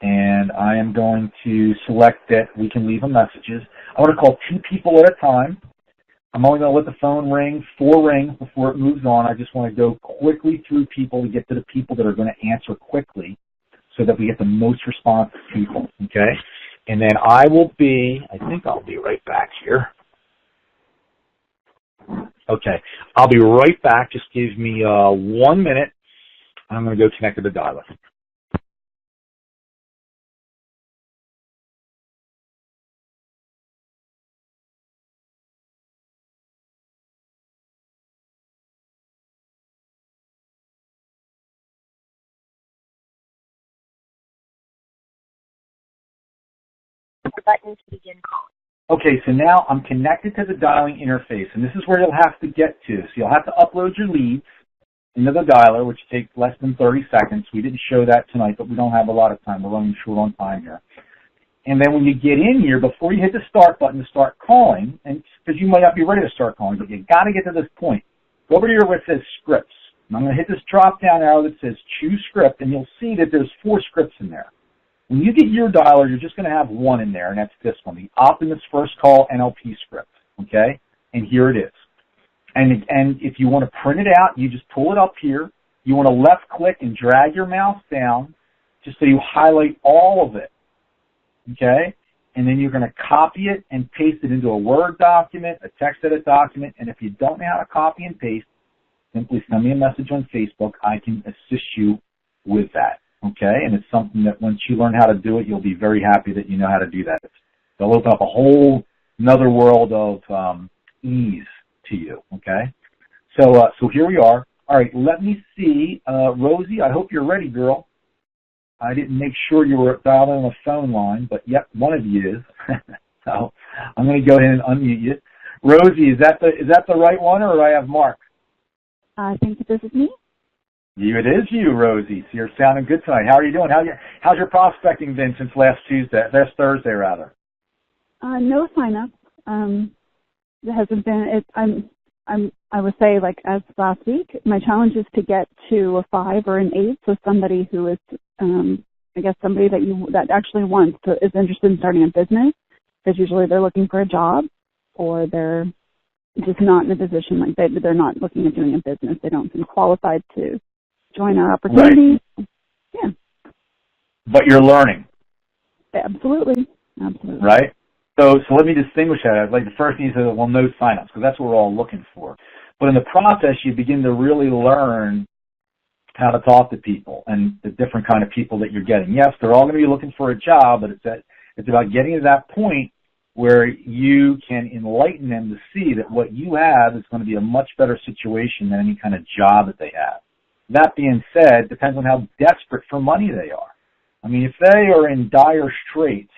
And I am going to select that we can leave them messages. I want to call 2 people at a time. I'm only going to let the phone ring 4 rings before it moves on. I just want to go quickly through people to get to the people that are going to answer quickly so that we get the most responsive people, okay? And then I think I'll be right back here. Okay, I'll be right back. Just give me 1 minute. I'm going to go connect to the dialer. Button to begin calling. Okay, so now I'm connected to the dialing interface, and this is where you'll have to get to. So you'll have to upload your leads into the dialer, which takes less than 30 seconds. We didn't show that tonight, but we don't have a lot of time. We're running short on time here. And then when you get in here, before you hit the start button to start calling, and because you might not be ready to start calling, but you got to get to this point. Go over here where it says scripts. And I'm going to hit this drop-down arrow that says choose script, and you'll see that there's 4 scripts in there. When you get your dialer, you're just going to have 1 in there, and that's this one, the Optimus First Call NLP script, okay? And here it is. And if you want to print it out, you just pull it up here. You want to left-click and drag your mouse down just so you highlight all of it, okay? And then you're going to copy it and paste it into a Word document, a text edit document, and if you don't know how to copy and paste, simply send me a message on Facebook. I can assist you with that. Okay, and it's something that once you learn how to do it, you'll be very happy that you know how to do that. It'll open up a whole another world of ease to you, okay? So here we are. All right, let me see. Rosie, I hope you're ready, girl. I didn't make sure you were dialed on the phone line, but yep, one of you is. So I'm going to go ahead and unmute you. Rosie, is that the right one, or do I have Mark? I think that this is me. It is you, Rosie. So you're sounding good tonight. How are you doing? How's your prospecting been since last Thursday, rather? No sign up. It hasn't been. I would say, like, as last week, my challenge is to get to a 5 or an 8. So somebody who is, I guess, somebody that actually is interested in starting a business, because usually they're looking for a job, or they're just not in a position, like they're not looking at doing a business. They don't seem qualified to join our opportunity. Right. Yeah. But you're learning. Absolutely. Right? So let me distinguish that. Like, the first thing you said, well, no sign-ups, because that's what we're all looking for. But in the process, you begin to really learn how to talk to people and the different kind of people that you're getting. Yes, they're all going to be looking for a job, but it's about getting to that point where you can enlighten them to see that what you have is going to be a much better situation than any kind of job that they have. That being said, depends on how desperate for money they are. I mean, if they are in dire straits,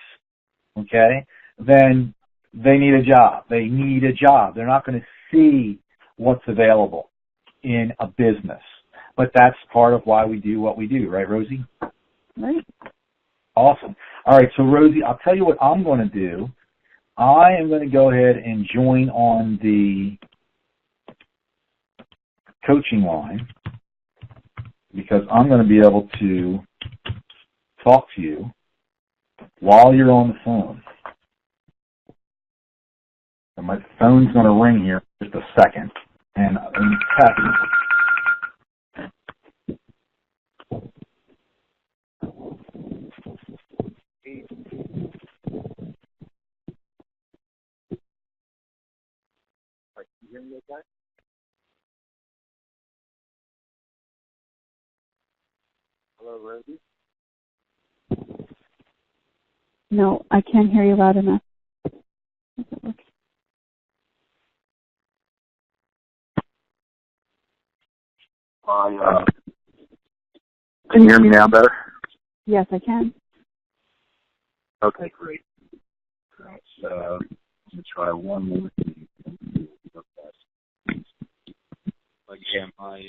okay, then they need a job. They're not going to see what's available in a business. But that's part of why we do what we do, right, Rosie? Right. Awesome. All right, so Rosie, I'll tell you what I'm going to do. I am going to go ahead and join on the coaching line because I'm going to be able to talk to you while you're on the phone. So my phone's going to ring here in just a second. And in text. You hear me okay? Hello, Rosie? No, I can't hear you loud enough. Can you hear me now better? Yes, I can. Okay, great. So, let me try one more thing. Again, my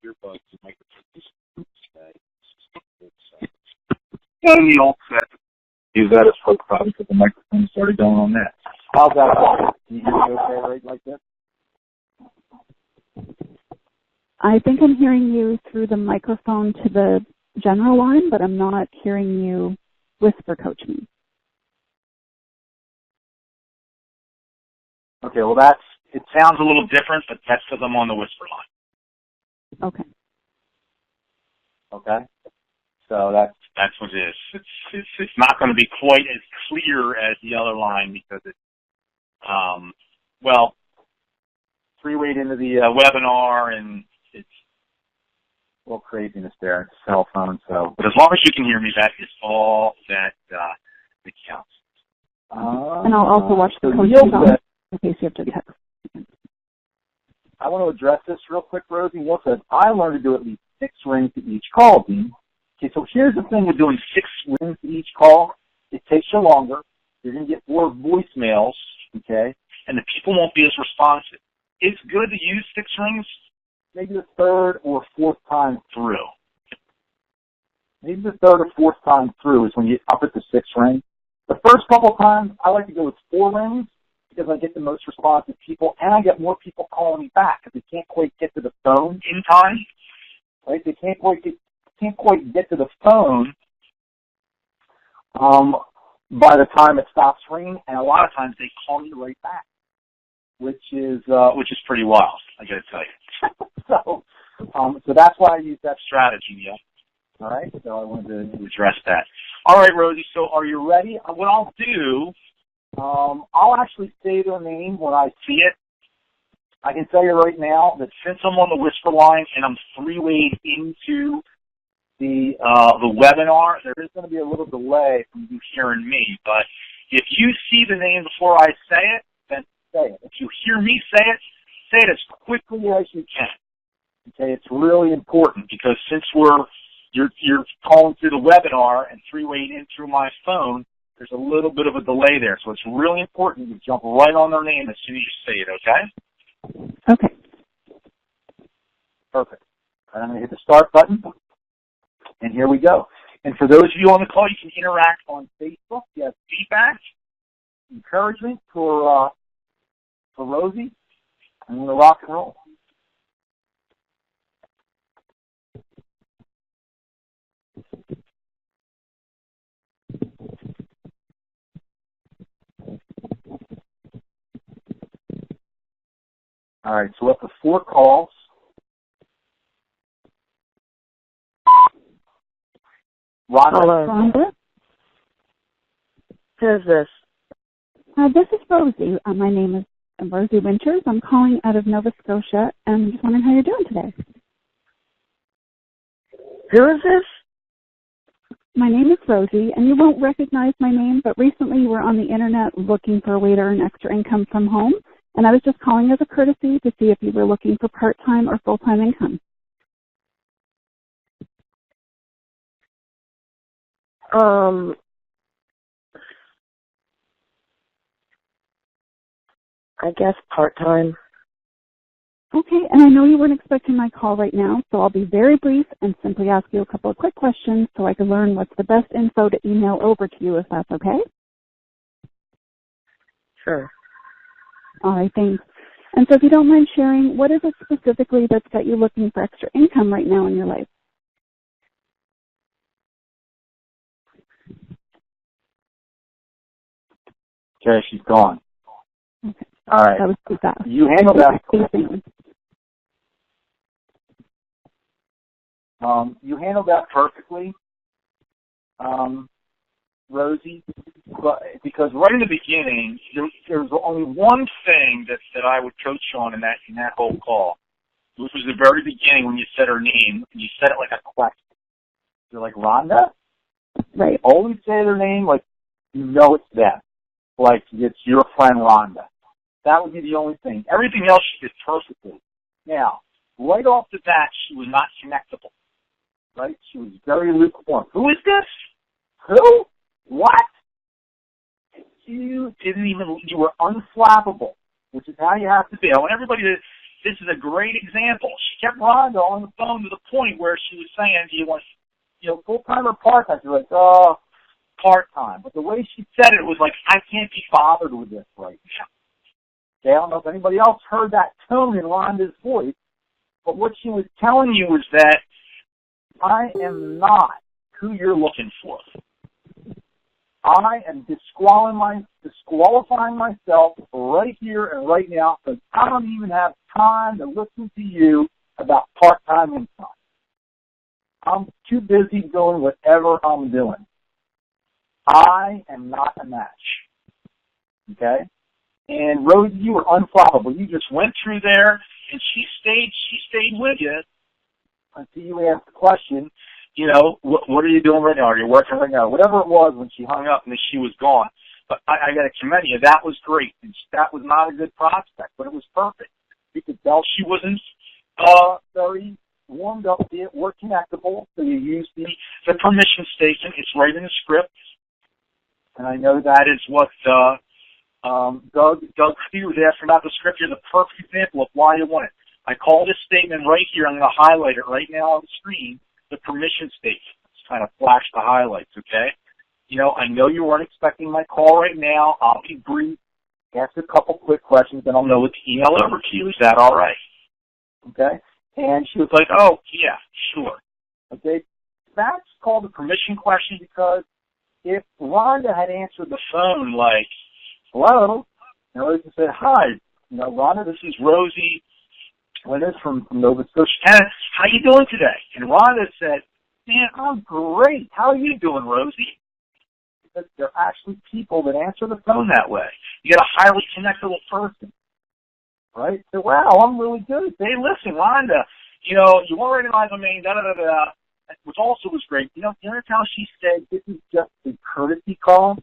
earbuds and microphone and the old set. Use that as folk probably because the microphone started going on that. How's that? Can you hear me okay right like that? I think I'm hearing you through the microphone to the general line, but I'm not hearing you whisper coach me. Okay, well it sounds a little different, but that's because I'm on the whisper line. Okay. Okay? So that's what it is. It's not going to be quite as clear as the other line because it's, three-way into the webinar, and it's a little craziness there. It's a cell phone, so. But as long as you can hear me, that is all that counts. And I'll also watch the coaching song in case you have to text. I want to address this real quick, Rosie. Neil says, I learned to do at least 6 rings to each call, Dean. Okay, so here's the thing with doing 6 rings to each call. It takes you longer. You're going to get more voicemails, okay, and the people won't be as responsive. It's good to use 6 rings maybe the 3rd or 4th time through. Maybe the 3rd or 4th time through is when you up at the 6th ring. The first couple of times, I like to go with 4 rings because I get the most responsive people, and I get more people calling me back because they can't quite get to the phone in time. Right? They can't quite get to the phone by the time it stops ringing, and a lot of times they call me right back, which is pretty wild, I got to tell you. So that's why I use that strategy, yeah. All right, so I wanted to address that. All right, Rosie, so are you ready? What I'll do, I'll actually say their name when I see it. I can tell you right now that since I'm on the whisper line and I'm 3-wayed into the webinar, there is going to be a little delay from you hearing me. But if you see the name before I say it, then say it. If you hear me say it, say it as quickly as you can. Okay, it's really important because since you're calling through the webinar and three-way in through my phone, there's a little bit of a delay there. So it's really important you jump right on their name as soon as you say it, okay? Okay. Perfect. And I'm going to hit the start button, and here we go. And for those of you on the call, you can interact on Facebook. You have feedback, encouragement for Rosie. I'm going to rock and roll. All right, so up to 4 calls. Hello. Rhonda? Who's this? This is Rosie. My name is Rosie Winters. I'm calling out of Nova Scotia, and I'm just wondering how you're doing today. Who is this? My name is Rosie, and you won't recognize my name, but recently you were on the Internet looking for a way to earn extra income from home, and I was just calling as a courtesy to see if you were looking for part-time or full-time income. I guess part-time. Okay, and I know you weren't expecting my call right now, so I'll be very brief and simply ask you a couple of quick questions so I can learn what's the best info to email over to you, if that's okay. Sure. All right, thanks. And so if you don't mind sharing, what is it specifically that's got you looking for extra income right now in your life? Okay, she's gone. Okay. All right. That was too fast. You handled that. You handled that perfectly, Rosie, because right in the beginning, there was only one thing that I would coach you on in that whole call, which was the very beginning when you said her name, and you said it like a question. You're like, Rhonda? Right. Always say their name like you know it's them, like it's your friend Rhonda. That would be the only thing. Everything else she did perfectly. Now, right off the bat, she was not connectable. Right? She was very lukewarm. Who is this? Who? What? You were unflappable, which is how you have to be. I want everybody to, this is a great example. She kept Rhonda on the phone to the point where she was saying, do you want, full-time or part-time? She's like, oh, part-time. But the way she said it was like, I can't be bothered with this right now. Okay, I don't know if anybody else heard that tone in Rhonda's voice, but what she was telling you was that I am not who you're looking for. I am disqualifying myself right here and right now because I don't even have time to listen to you about part-time income. I'm too busy doing whatever I'm doing. I am not a match. Okay? And Rosie, you were unflappable. You just went through there, and she stayed with you until you asked the question, what are you doing right now? Are you working right now? Whatever it was when she hung up and then she was gone. But I got to commend you. That was great. And that was not a good prospect, but it was perfect. You could tell she wasn't very warmed up to it, or connectable. So you used the permission statement. It's right in the script. And I know that is what Doug Steve was asking about the script. You're the perfect example of why you want it. I call this statement right here. I'm going to highlight it right now on the screen, the permission statement. Just kind of flash the highlights, okay? I know you weren't expecting my call right now. I'll be brief, ask a couple quick questions, then I'll know what to email over to you. Is that all right? Okay? And she was like, oh, yeah, sure. Okay? That's called a permission question because if Rhonda had answered the phone like, hello, Rosie said, hi, Rhonda, this is Rosie Winters from Nova Scotia. How you doing today? And Rhonda said, man, I'm great. How are you doing, Rosie? Because there are actually people that answer the phone that way. You get a highly connectable person, right? So, wow, I'm really good. Hey, listen, Rhonda, you won't recognize my name, da-da-da-da, which also was great. Notice how she said this is just a courtesy call,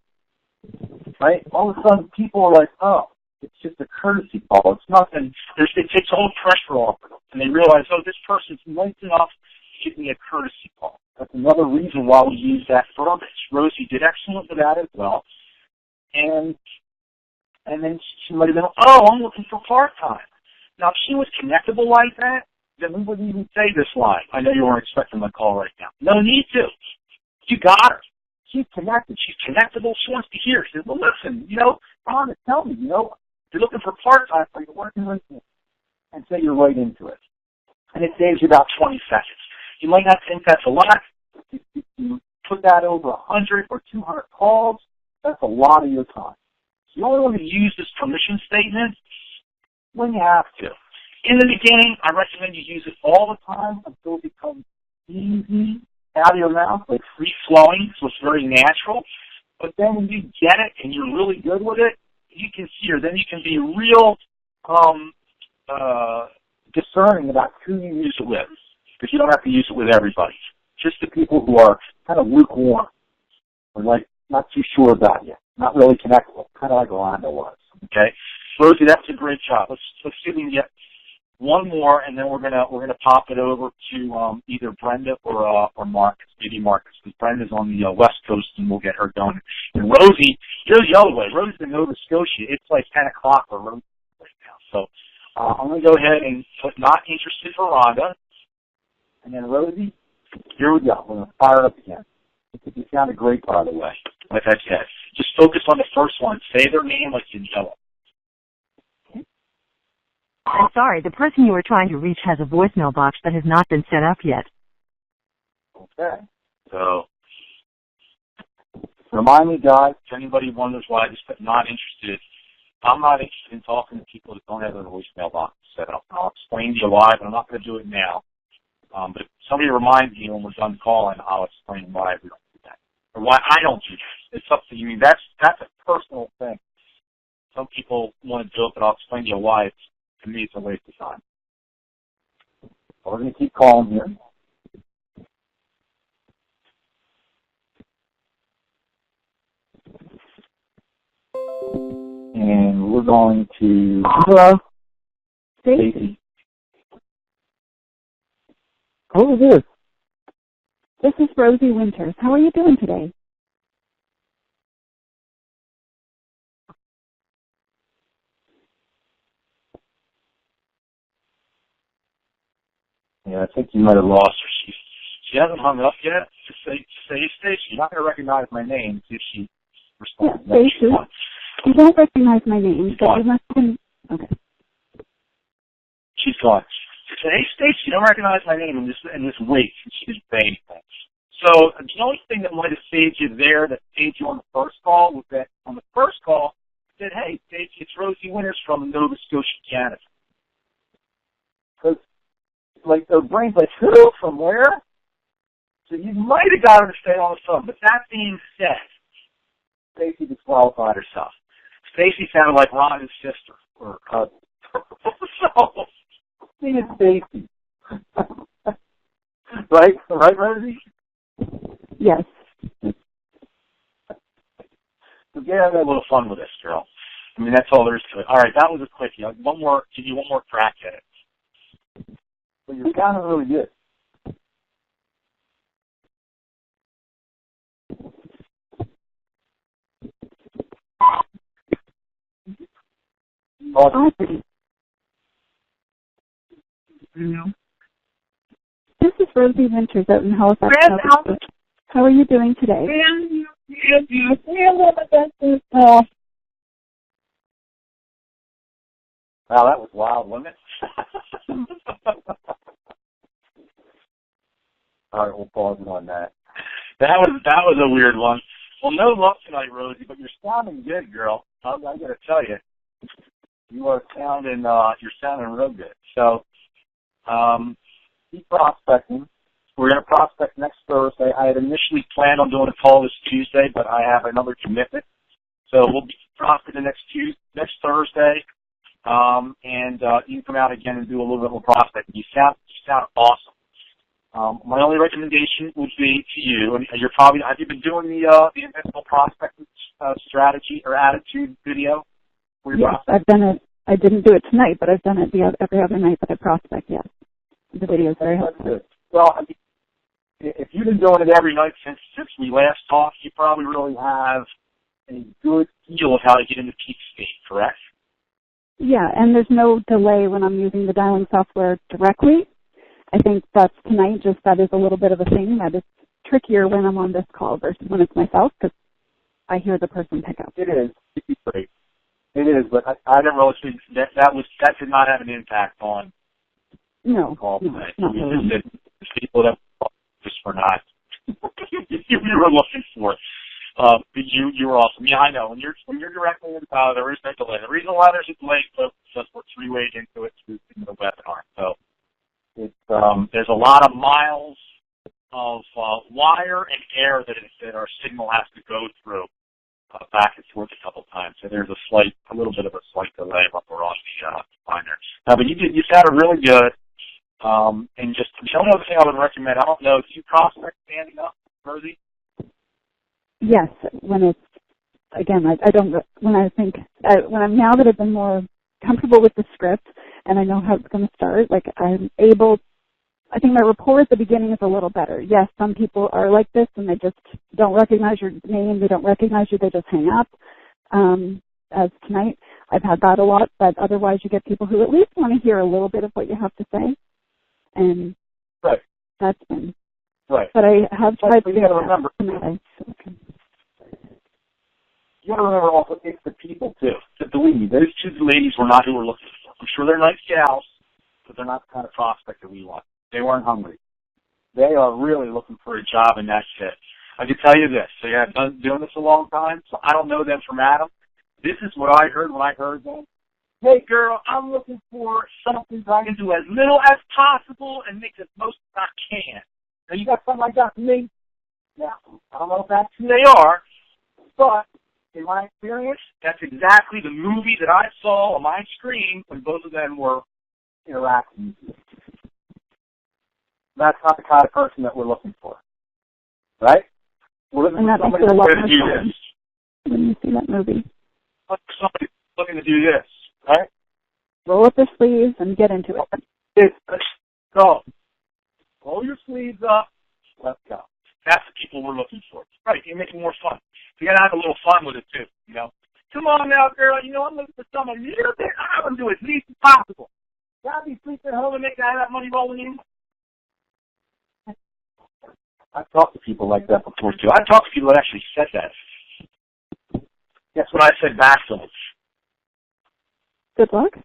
right? All of a sudden, people are like, oh, It's just a courtesy call. It's nothing. It takes all the pressure off of them. And they realize, oh, this person's nice enough to give me a courtesy call. That's another reason why we use that verbiage. Rosie did excellent with that as well. And then she might have been, oh, I'm looking for part-time. Now, if she was connectable like that, then we wouldn't even say this line. I know you weren't expecting my call right now. No need to. You got her. She's connected. She's connectable. She wants to hear. She says, well, listen, Rhonda, tell me, if you're looking for part-time, are you working with me? And say you're right into it. And it saves you about 20 seconds. You might not think that's a lot. If you put that over 100 or 200 calls, that's a lot of your time. So you only want to use this permission statement when you have to. In the beginning, I recommend you use it all the time until it becomes easy out of your mouth, like free-flowing, so it's very natural. But then when you get it and you're really good with it, you can hear. Then you can be real discerning about who you use it with, because you don't have to use it with everybody. Just the people who are kind of lukewarm or like not too sure about you, not really connectable, kind of like Rhonda was. Okay, Rosie, that's a great job. Let's see if we can get one more, and then we're gonna pop it over to either Brenda or Marcus, maybe Marcus, because Brenda's on the West Coast, and we'll get her going. And Rosie, you're the other way. Rosie's in Nova Scotia. It's like 10 o'clock for Rosie right now. So I'm gonna go ahead and put not interested for Rhonda, and then Rosie, here we go. We're gonna fire it up again. You sounded great, by the way. Like I said, just focus on the first one. Say their name like you know it. I'm sorry, the person you are trying to reach has a voicemail box that has not been set up yet. Okay. So, remind me, guys, if anybody wonders why I just put not interested, I'm not interested in talking to people that don't have their voicemail box set up. I'll explain to you why, but I'm not going to do it now. But if somebody reminds me when we're done calling, I'll explain why we don't do that. Or why I don't do that. It's up to you. I mean, that's a personal thing. Some people want to do it, but I'll explain to you why to me it's a waste of time. So we're going to keep calling here. And we're going to... Hello? Stacy. Who is this? This is Rosie Winters. How are you doing today? Yeah, I think you might have lost her. She hasn't hung up yet. Just say, Stacy, you're not going to recognize my name if she responds. Yeah, Stacy. You don't recognize my name, but you must have been... Okay. She's gone. She said, hey, Stacy, you don't recognize my name, and just wait. And she just banged things. So the only thing that might have saved you there, that saved you on the first call, was that on the first call, it said, hey, Stacy, it's Rosie Winters from Nova Scotia, Canada. Because, like, their brain's like, who? From where? So you might have got her to stay on the phone. But that being said, Stacy disqualified herself. Stacy sounded like Ron's sister or cousin. So, see, it's Stacy. Right, Rosie? Yes. So get a little fun with this, girl. I mean, that's all there is to it. All right, that was a quickie. Give you one more crack at it. Well, you're sounding really good. Awesome. This is Rosie Winters out in Halifax. How are you doing today? Wow, that was wild, wasn't it? All right, we'll pause on that. That was a weird one. Well, no luck tonight, Rosie, but you're sounding good, girl. I got to tell you, you are sounding real good. So, keep prospecting. We're going to prospect next Thursday. I had initially planned on doing a call this Tuesday, but I have another commitment. So we'll be prospecting next Thursday. And you can come out again and do a little bit more prospecting. You sound awesome. My only recommendation would be to you, and have you been doing the invincible prospecting strategy or attitude video? Yes, I've done it. I didn't do it tonight, but I've done it every other night that I prospect, yes. The video is very helpful. Well, I mean, if you've been doing it every night since we last talked, you probably really have a good feel of how to get into peak state, correct? Yeah, and there's no delay when I'm using the dialing software directly. I think that's tonight, just that is a little bit of a thing that is trickier when I'm on this call versus when it's myself, because I hear the person pick up. It is. It's great. It is, but I didn't really think that did not have an impact on the call no, today. not really. The people that just were not you were looking for. You were awesome. Yeah, I know. When you're directly in there is no delay. The reason why there's a delay, folks, is because we're 3 ways into it through the webinar. So it's there's a lot of miles of wire and air that our signal has to go through back and forth a couple times. So there's a little bit of a slight delay when we're on the line there. No, but you sounded really good. And just the only other thing I would recommend, I don't know, do you prospect standing up, Rosie? Yes, when it's, again, I don't, when I'm now that I've been more comfortable with the script and I know how it's going to start, like I'm able, I think my rapport at the beginning is a little better. Yes, some people are like this and they just don't recognize your name, they don't recognize you, they just hang up. As tonight, I've had that a lot, but otherwise you get people who at least want to hear a little bit of what you have to say. And right. That's been right. But I have tried to remember. Okay. You got to remember also, it's the people too. So believe me, those two ladies were not who we're looking for. I'm sure they're nice gals, but they're not the kind of prospect that we want. They weren't hungry. They are really looking for a job, and that's it. I can tell you this. So yeah, I've been doing this a long time, so I don't know them from Adam. This is what I heard when I heard them. Hey, girl, I'm looking for something that I can do as little as possible and make as most as I can. Now, you got something like that for me? Now, I don't know if that's who they are, but in my experience, that's exactly the movie that I saw on my screen when both of them were interacting. That's not the kind of person that we're looking for, right? We're looking for somebody that's going to do this. When you see that movie. Somebody looking to do this, right? Roll up their sleeves and get into it. Let's go. Roll your sleeves up. Let's go. That's the people we're looking for. Right, you make it more fun. You got to have a little fun with it, too, you know. Come on now, girl, I'm looking for someone a little bit. I want to do as least as possible. Gotta be sleeping at home and make that money rolling in. I've talked to people like that before, too. I've talked to people that actually said that. Guess what I said back to them? Good luck.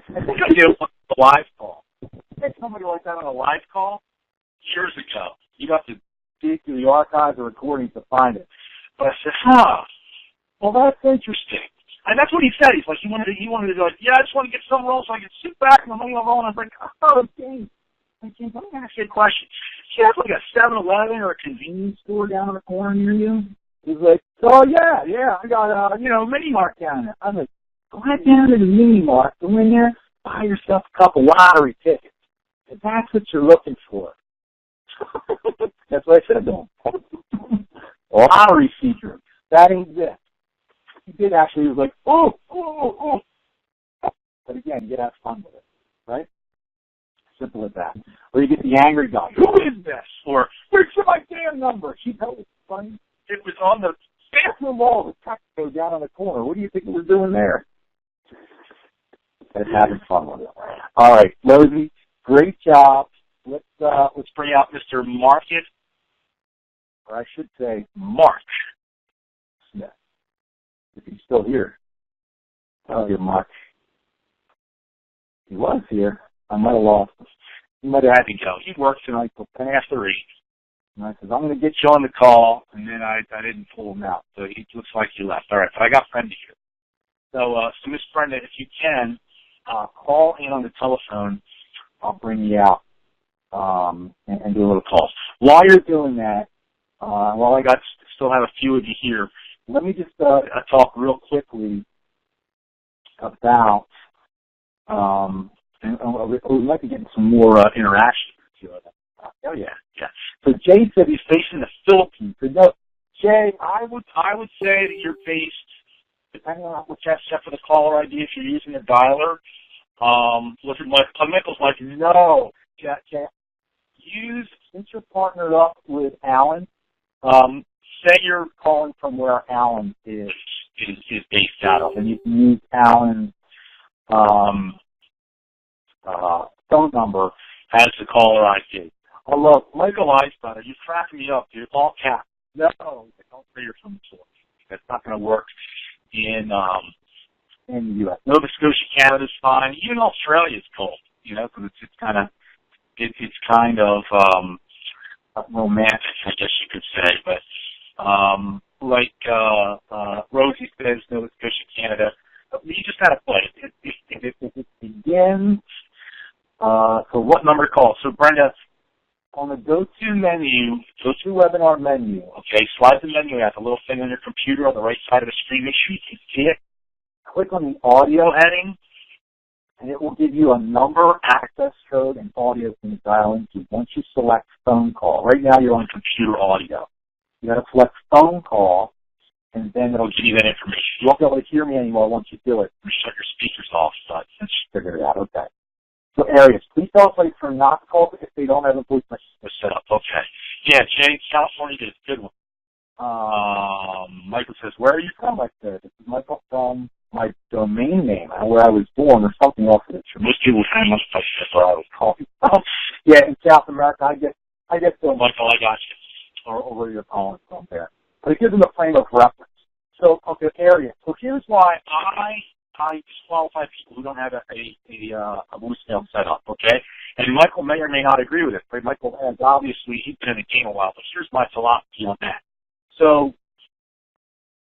I think I did on a live call. I had somebody like that on a live call years ago. You'd have to dig through the archives or recordings to find it. But I said, well, that's interesting. And that's what he said. He's like, he wanted to go, yeah, I just want to get some roll so I can sit back and the money will roll. And I'm like, oh, James. Let me ask you a question. Do you have like a 7-Eleven or a convenience store down in the corner near you? He's like, oh, yeah, I got, Mini Mart down there. I'm like, go ahead down to the Mini Mart, go in there, buy yourself a couple lottery tickets. And that's what you're looking for. That's what I said to him. Lottery seeker. That ain't it. He did actually, he was like, oh. But again, you get to have fun with it, right? Simple as that. Or you get the angry guy, who is this? Or, where's my damn number? You know what's funny? It was on the bathroom wall of the Texaco down on the corner. What do you think we were doing there? And having fun with it. All right, Rosie, great job. Let's bring out Mr. Market, or I should say Mark Smith, if he's still here. I'll give Mark. He was here. I might have lost him. He might have had to go. He works tonight till 10 after 8. And I said, I'm going to get you on the call, and then I didn't pull him out. So it looks like he left. All right, but I got Brenda here. So Miss Brenda, if you can, call in on the telephone. I'll bring you out and do a little call. While you're doing that, while I still have a few of you here, let me just talk real quickly about, and we might be getting some more interaction. Oh yeah. So Jay said he's based in the Philippines. So no, Jay, I would say that you're based depending on what you have set for the caller ID, if you're using a dialer. Listen, Michael's like, no, since you're partnered up with Alan, say you're calling from where Alan is based out of, and you can use Alan's phone number as the caller ID. Oh, look, Michael Eisbrother, you're cracking me up, dude. All caps. No, don't say you're from the source. That's not going to work in the U.S. Nova Scotia, Canada's fine. Even Australia is cold, because it's kind of romantic, I guess you could say. But like Rosie says, Nova Scotia, Canada, you just got to play it. If it begins, so what number to call? So Brenda, on the go-to webinar menu, okay, slide the menu out, the little thing on your computer on the right side of the screen. Make sure you can see it. Click on the audio heading, and it will give you a number, access code, and audio you can dial into once you select phone call. Right now you're on computer audio. You got to select phone call, and then it'll give you that information. You won't be able to hear me anymore once you do it. Shut your speakers off, so let's figure it out. Okay. So areas, please tell us for not to call if they don't have a voice message set up. Okay. Yeah, Jay, California did a good one. Michael says, where are you from? I said, this is Michael from my domain name, where I was born, or something else. Most people must have said where I was calling. Yeah, in South America, I get so Michael, I got you. Or where you're calling from there. But it gives them a frame of reference. So, okay, area. So here's why I disqualify people who don't have a voicemail set up, okay? And Michael may or may not agree with it, but Michael has obviously, he's been in the game a while, but here's my philosophy on that. So,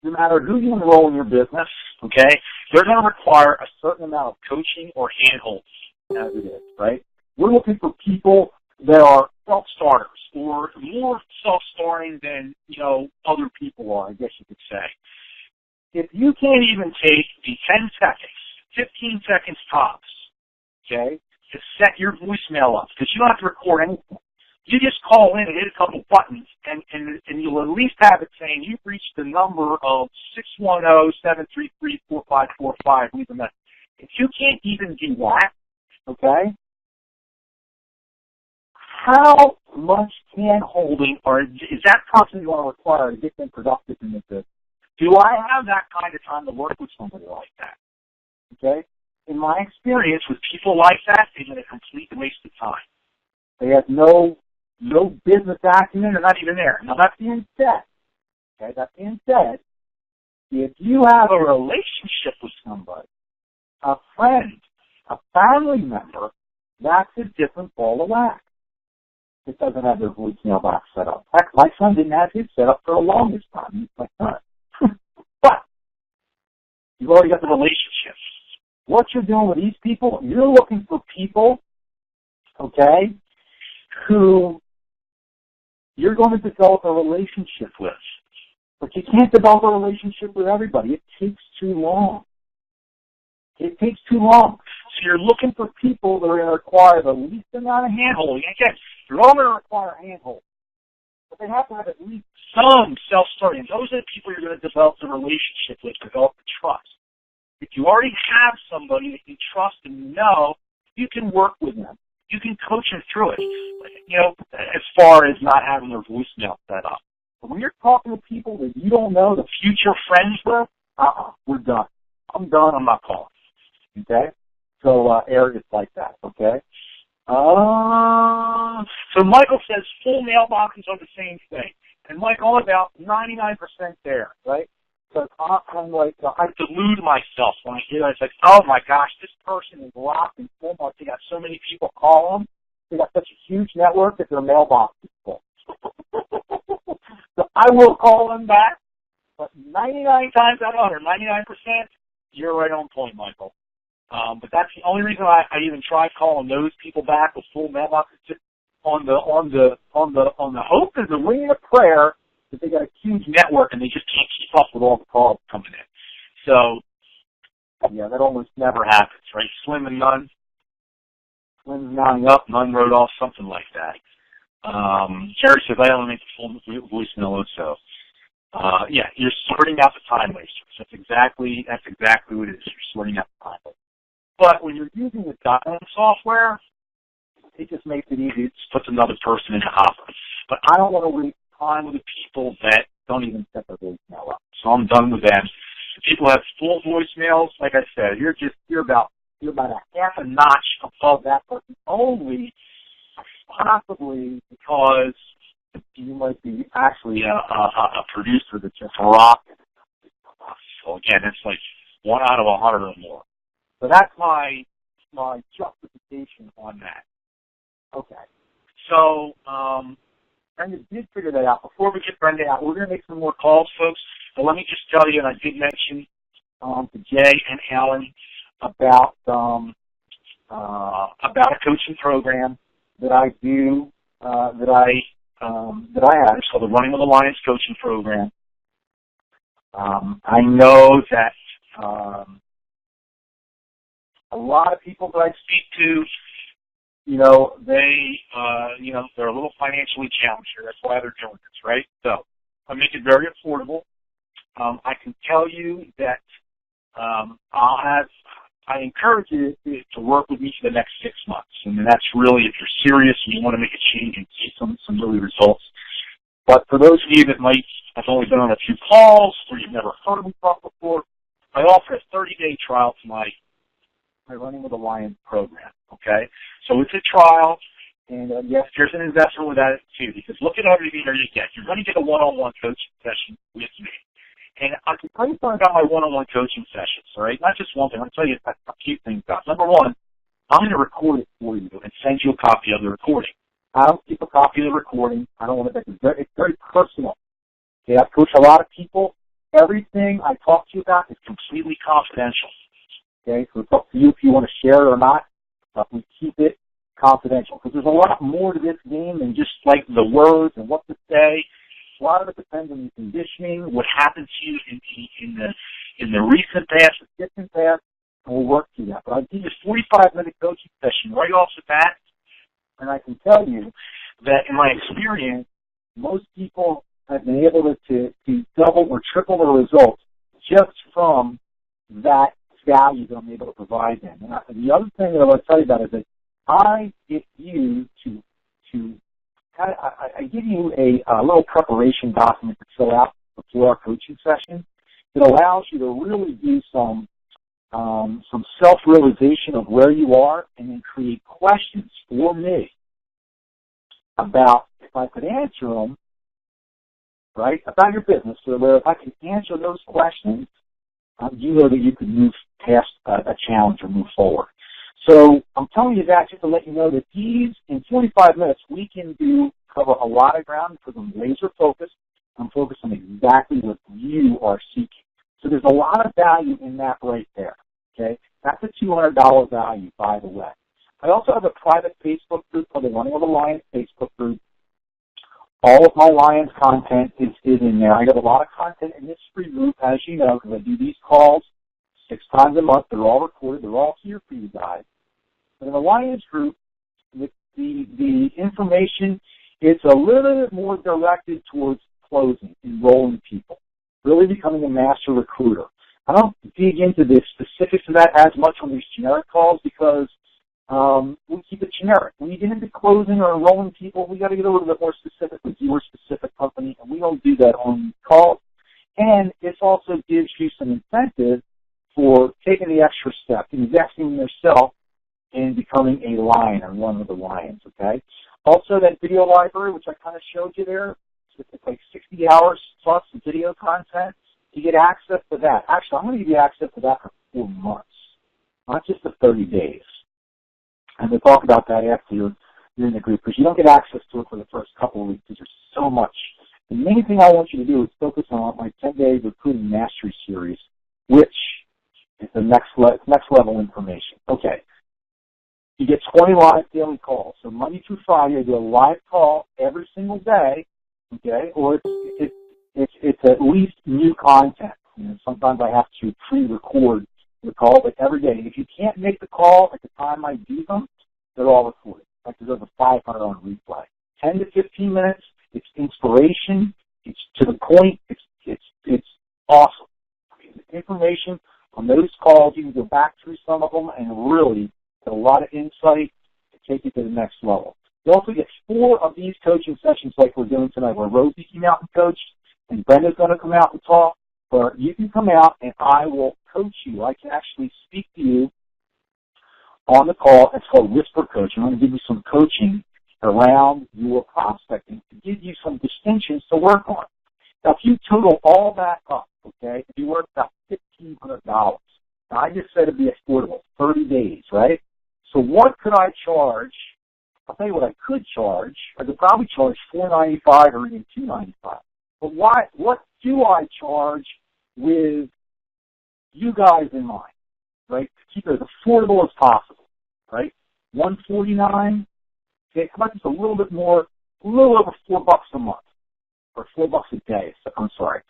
no matter who you enroll in your business, okay, they're going to require a certain amount of coaching or handholds, as it is, right? We're looking for people that are self-starters, or more self-starting than, other people are, I guess you could say. If you can't even take the 10 seconds, 15 seconds tops, okay, to set your voicemail up, because you don't have to record anything. You just call in and hit a couple buttons, and you'll at least have it saying you've reached the number of 610-733-4545. Leave a message. If you can't even do that, okay, how much hand-holding or is that person you want to require to get them productive in this business? Do I have that kind of time to work with somebody like that? Okay? In my experience with people like that, they've been a complete waste of time. They have no business acumen. They're not even there. Now, that being said, if you have a relationship with somebody, a friend, a family member, that's a different ball of wax. It doesn't have their voicemail box set up. Heck, my son didn't have his set up for the longest time. He's my son. But you've already got the relationship. What you're doing with these people, you're looking for people, okay, who you're going to develop a relationship with. But you can't develop a relationship with everybody. It takes too long. So you're looking for people that are going to require the least amount of hand-holding. Again, they're all going to require hand-holding. But they have to have at least some self-starting. Those are the people you're going to develop the relationship with, develop the trust. If you already have somebody that you trust and know, you can work with them. You can coach them through it, as far as not having their voicemail set up. But when you're talking to people that you don't know, the future friends with, we're done. I'm done. I'm not calling. Okay? So areas like that, okay? So Michael says full mailboxes are the same thing. And Mike, all about 99% there, right? Because I'm like, I delude myself when I hear that. It's like, oh my gosh, this person is locked in so much. They got so many people call them. They got such a huge network that their mailbox is full. So I will call them back, but 99 times out of 100, 99%, you're right on point, Michael. But that's the only reason I even tried calling those people back with full mailbox. It's just on the hope and the wing of prayer that they got a huge network and they just can't keep up with all the calls coming in. So, yeah, that almost never happens, right? Slim and none. Slim's mounting up, none wrote off, something like that. Jerry says, I only make the full voicemail also. you're sorting out the time wasters. That's exactly what it is. You're sorting out the time wasters. But when you're using the dialing software, it just makes it easy. It just puts another person in the hopper. But I don't want to waste time with the people that don't even set their voicemail up. So I'm done with them. If people have full voicemails, like I said, you're about a half a notch above that person only, possibly because you might be actually a producer that's just rocking. So again, it's like 1 out of 100 or more. So that's my justification on that. Okay. So Brenda did figure that out. Before we get Brenda out, we're going to make some more calls, folks. But let me just tell you, and I did mention to Jay and Alan about a coaching program that I do, that I have. It's called the Running with Alliance coaching program. I know that a lot of people that I speak to, they're a little financially challenged here. That's why they're doing this, right? So I make it very affordable. I can tell you that I encourage you to work with me for the next 6 months. And that's really, if you're serious and you want to make a change and see some really results. But for those of you that might have only been on a few calls or you've never heard of me talk before, I offer a 30-day trial to my Running with Alliance program, okay? So it's a trial, and yes, there's an investment with that too, because look at everything that you get. You're going to get a one-on-one coaching session with me. And I can tell you something about my one-on-one coaching sessions, all right? Not just one thing. I'll tell you a few things about it. Number one, I'm going to record it for you and send you a copy of the recording. I don't keep a copy of the recording. I don't want to. It's very personal. Okay, I've coached a lot of people. Everything I talk to you about is completely confidential. Okay, so it's up to you if you want to share it or not. But we keep it confidential because there's a lot more to this game than just like the words and what to say. A lot of it depends on your conditioning, what happened to you in the recent past, the distant past, and we'll work through that. But I'll give you a 45-minute coaching session right off the bat, and I can tell you that in my experience, most people have been able to double or triple their results just from that value that I'm able to provide them. And the other thing that I want to tell you about is that I get you I give you a little preparation document to fill out before our coaching session. It allows you to really do some self-realization of where you are and then create questions for me about, if I could answer them, right, about your business, so where if I can answer those questions, you know that you can move past a challenge or move forward. So I'm telling you that just to let you know that these, in 45 minutes, we can cover a lot of ground because I'm laser focused. I'm focused on exactly what you are seeking. So there's a lot of value in that right there, okay? That's a $200 value, by the way. I also have a private Facebook group called the Running with Alliance Facebook group. All of my Alliance content is in there. I got a lot of content in this free group, as you know, because I do these calls 6 times a month. They're all recorded. They're all here for you guys. But in the Alliance group, the information, it's a little bit more directed towards closing, enrolling people, really becoming a master recruiter. I don't dig into the specifics of that as much on these generic calls because we keep it generic. When you get into closing or enrolling people, we got to get a little bit more specific with your specific company, and we don't do that on calls. And it also gives you some incentive for taking the extra step, investing in yourself and becoming a lion or one of the lions, okay? Also, that video library, which I kind of showed you there, it's like 60 hours plus of video content. You get access to that. Actually, I'm going to give you access to that for 4 months, not just the 30 days. And we'll talk about that after you're in the group, because you don't get access to it for the first couple of weeks because there's so much. The main thing I want you to do is focus on my 10-day recruiting mastery series, which is the next level information. Okay. You get 20 live daily calls. So Monday through Friday, I do a live call every single day, okay? Or it's at least new content. Sometimes I have to pre-record the call, but every day. If you can't make the call at the time I do them, they're all recorded. Like there's over 500 on replay. 10 to 15 minutes. It's inspiration. It's to the point. awesome. The information on those calls, you can go back through some of them and really get a lot of insight to take you to the next level. You also get 4 of these coaching sessions like we're doing tonight, where Rosie came out and coached, and Brenda's going to come out and talk, where you can come out and I will coach you. I can actually speak to you on the call. It's called Whisper Coach. I'm going to give you some coaching around your prospecting to give you some distinctions to work on. Now, if you total all that up, okay, if you work about $1,500, now I just said it'd be affordable, 30 days, right? So what could I charge? I'll tell you what I could charge. I could probably charge $495 or even $295. But what do I charge with you guys in mind, right? To keep it as affordable as possible, right? $149. Okay, how about just a little bit more, a little over $4 a month, or $4 a day. So, I'm sorry.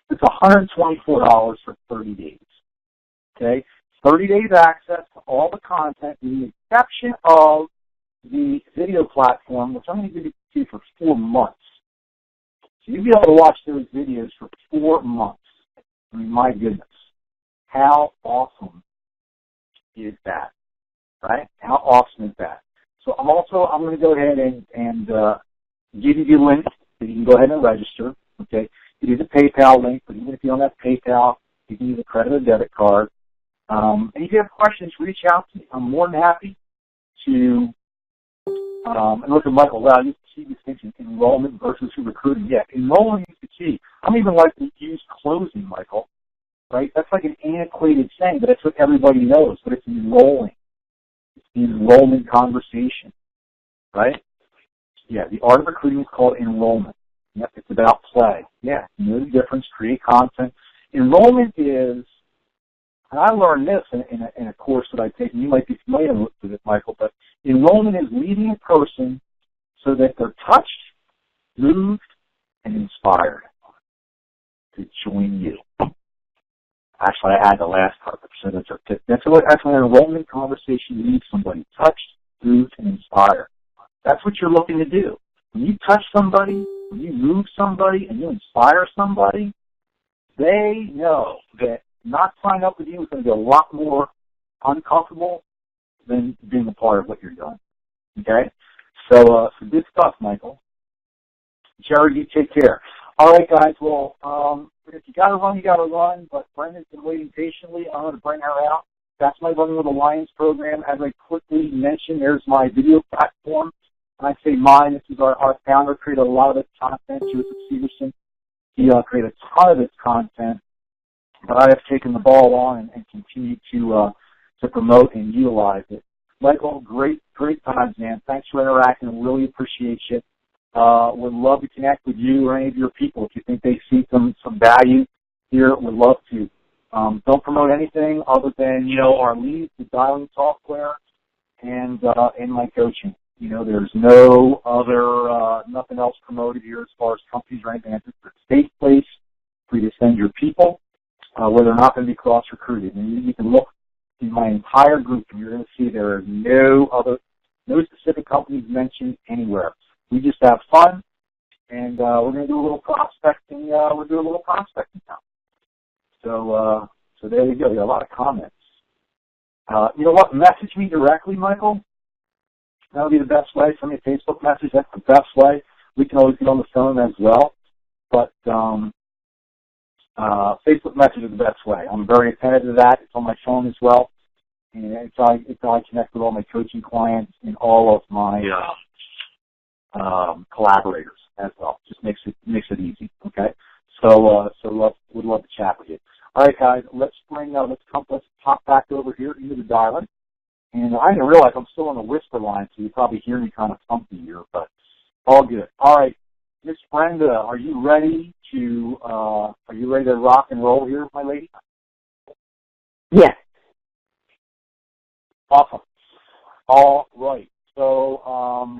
It's $124 for 30 days. Okay, 30 days access to all the content, with the exception of the video platform, which I'm going to give it to you for 4 months. So you'll be able to watch those videos for 4 months. I mean, my goodness, how awesome is that, right? How awesome is that? So I'm going to go ahead and give you the link so you can go ahead and register, okay? You use a PayPal link, but even if you don't have PayPal, you can use a credit or debit card. And if you have questions, reach out to me. I'm more than happy to, and look at Michael, wow, you see distinction, enrollment versus recruiting. Yeah, enrolling is the key. I'm even like to use closing, Michael, right? That's like an antiquated saying, but it's what everybody knows, but it's enrolling. It's the enrollment conversation, right? Yeah, the art of recruiting is called enrollment. Yep, it's about play. Yeah, know the difference, create content. Enrollment is, and I learned this in a course that I take, and you might be familiar with it, Michael, but enrollment is leading a person so that they're touched, moved, and inspired to join you. Actually, I add the last part, so that's when an enrollment conversation leaves somebody touched, moved, and inspired. That's what you're looking to do. When you touch somebody, when you move somebody, and you inspire somebody, they know that not signing up with you is going to be a lot more uncomfortable than being a part of what you're doing. Okay? So good stuff, Michael. Jerry, you take care. All right, guys. Well, if you got to run, you got to run. But Brenda's been waiting patiently. I'm going to bring her out. That's my Running with Alliance program. As I quickly mentioned, there's my video platform. And I say mine. This is our founder created a lot of this content, Joseph Severson. He created a ton of this content. But I have taken the ball on and continue to promote and utilize it. Michael, great times, man. Thanks for interacting. Really appreciate you. Would love to connect with you or any of your people if you think they see some value here. Would love to. Don't promote anything other than our leads, the dialing software, and my coaching. There's no other nothing else promoted here as far as companies or anything. It's a safe place for you to send your people where they're not going to be cross recruited. And you can look in my entire group, and you're going to see there are no specific companies mentioned anywhere. We just have fun, and we're going to do a little prospecting. We'll do a little prospecting now. So there you go. You got a lot of comments. You know what? Message me directly, Michael. That'll be the best way. Send me a Facebook message. That's the best way. We can always get on the phone as well. But Facebook message is the best way. I'm very attentive to that. It's on my phone as well. And it's how I connect with all my coaching clients and all of my collaborators as well. Just makes it easy. Okay. So would love to chat with you. All right, guys. Let's pop back over here into the dial-in. And I didn't realize I'm still on the whisper line, so you probably hear me kind of funky here, but all good. All right, Miss Brenda, are you ready to rock and roll here, my lady? Yes. Awesome. All right. So, all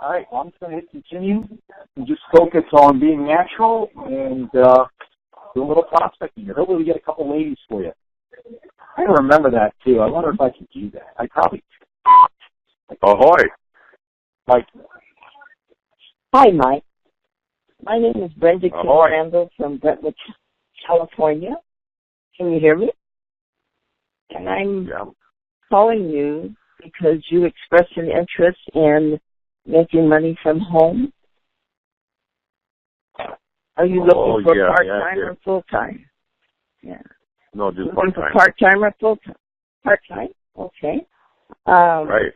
right. Well, I'm just going to hit continue and just focus on being natural and do a little prospecting here. Hopefully, we get a couple ladies for you. I remember that too. I wonder if I can do that. I probably. Ahoy, Mike. Hi, Mike. My name is Brenda Kim Randall from Brentwood, California. Can you hear me? And I'm calling you because you expressed an interest in making money from home. Are you looking for part-time or full-time? Yeah. No, just looking part-time. For part-time or full-time? Part-time? Okay. Right.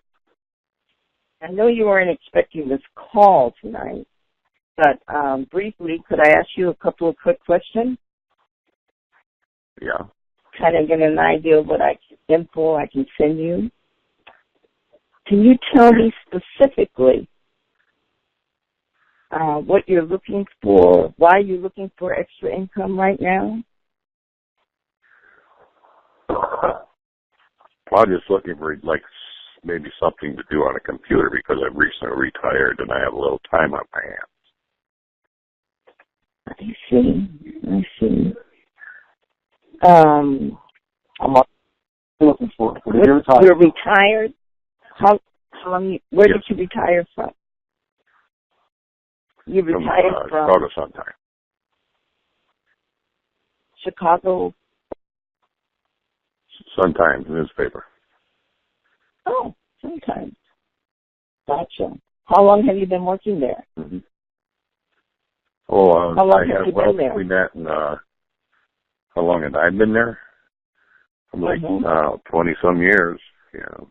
I know you weren't expecting this call tonight, but briefly, could I ask you a couple of quick questions? Yeah. Kind of get an idea of what info I can send you. Can you tell me specifically what you're looking for, why you're looking for extra income right now? Well, I'm just looking for, like, maybe something to do on a computer because I've recently retired and I have a little time on my hands. I see. I'm looking for. You're retired? How long? Where did you retire from? You retired from Chicago sometime. Chicago. Sometimes newspaper. Oh, sometimes. Gotcha. How long have you been working there? Mm-hmm. Oh, how long I have you well, been there? between that and how long have I been there? I'm like 20-some years. Yeah.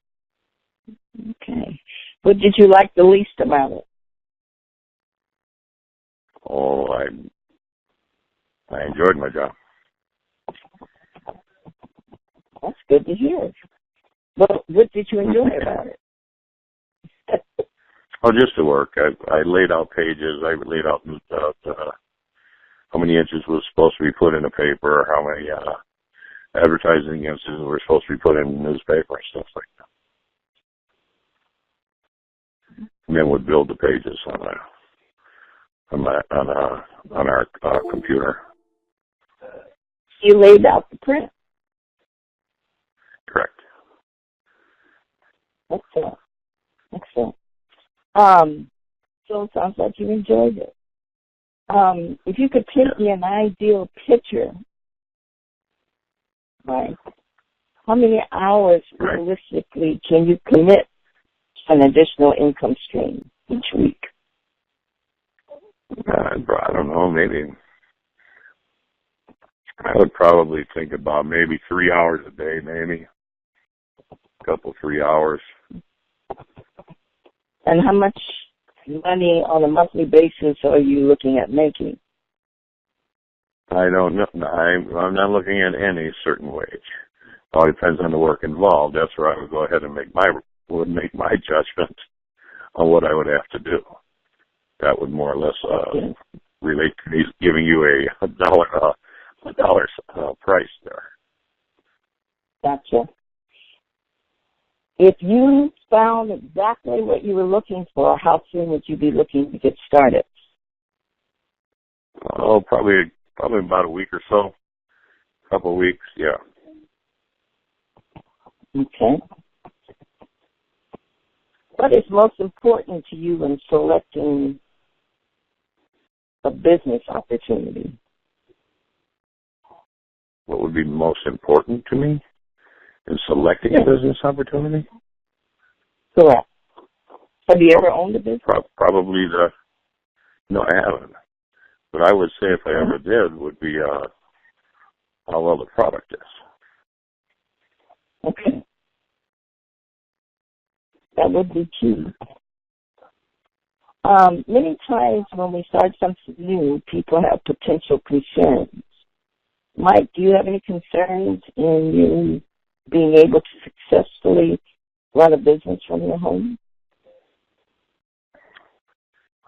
Okay. What did you like the least about it? Oh, I enjoyed my job. That's good to hear. What did you enjoy about it? Oh, just to work. I laid out pages. I laid out how many inches was supposed to be put in a paper, how many advertising inches were supposed to be put in the newspaper, and stuff like that. And then would build the pages on our computer. You laid out the print. Correct. Excellent. So it sounds like you enjoyed it. If you could paint me an ideal picture, right? How many hours realistically can you commit to an additional income stream each week? I don't know, maybe. I would probably think about maybe 3 hours a day, maybe. A couple, 3 hours. And how much money on a monthly basis are you looking at making? I don't know. I'm not looking at any certain wage. All depends on the work involved. That's where I would go ahead and make my judgment on what I would have to do. That would more or less relate to me giving you a dollar price there. Gotcha. If you found exactly what you were looking for, how soon would you be looking to get started? Oh, probably about a week or so. A couple of weeks, yeah. Okay. What is most important to you in selecting a business opportunity? What would be most important to me in selecting a business opportunity? Correct. Have you ever owned a business? Probably no, I haven't. But I would say if I ever did, would be how well the product is. Okay. That would be key. Many times when we start something new, people have potential concerns. Mike, do you have any concerns in you being able to successfully run a business from your home?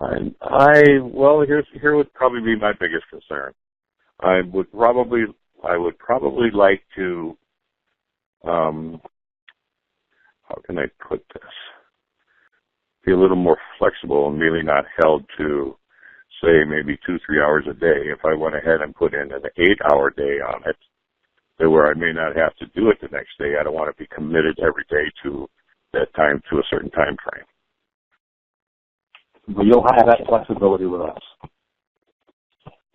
Well, here would probably be my biggest concern. I would probably like to, how can I put this? Be a little more flexible and really not held to, say, maybe 2-3 hours a day. If I went ahead and put in an 8-hour day on it, where I may not have to do it the next day, I don't want to be committed every day to that time, to a certain time frame. But you'll have that flexibility with us.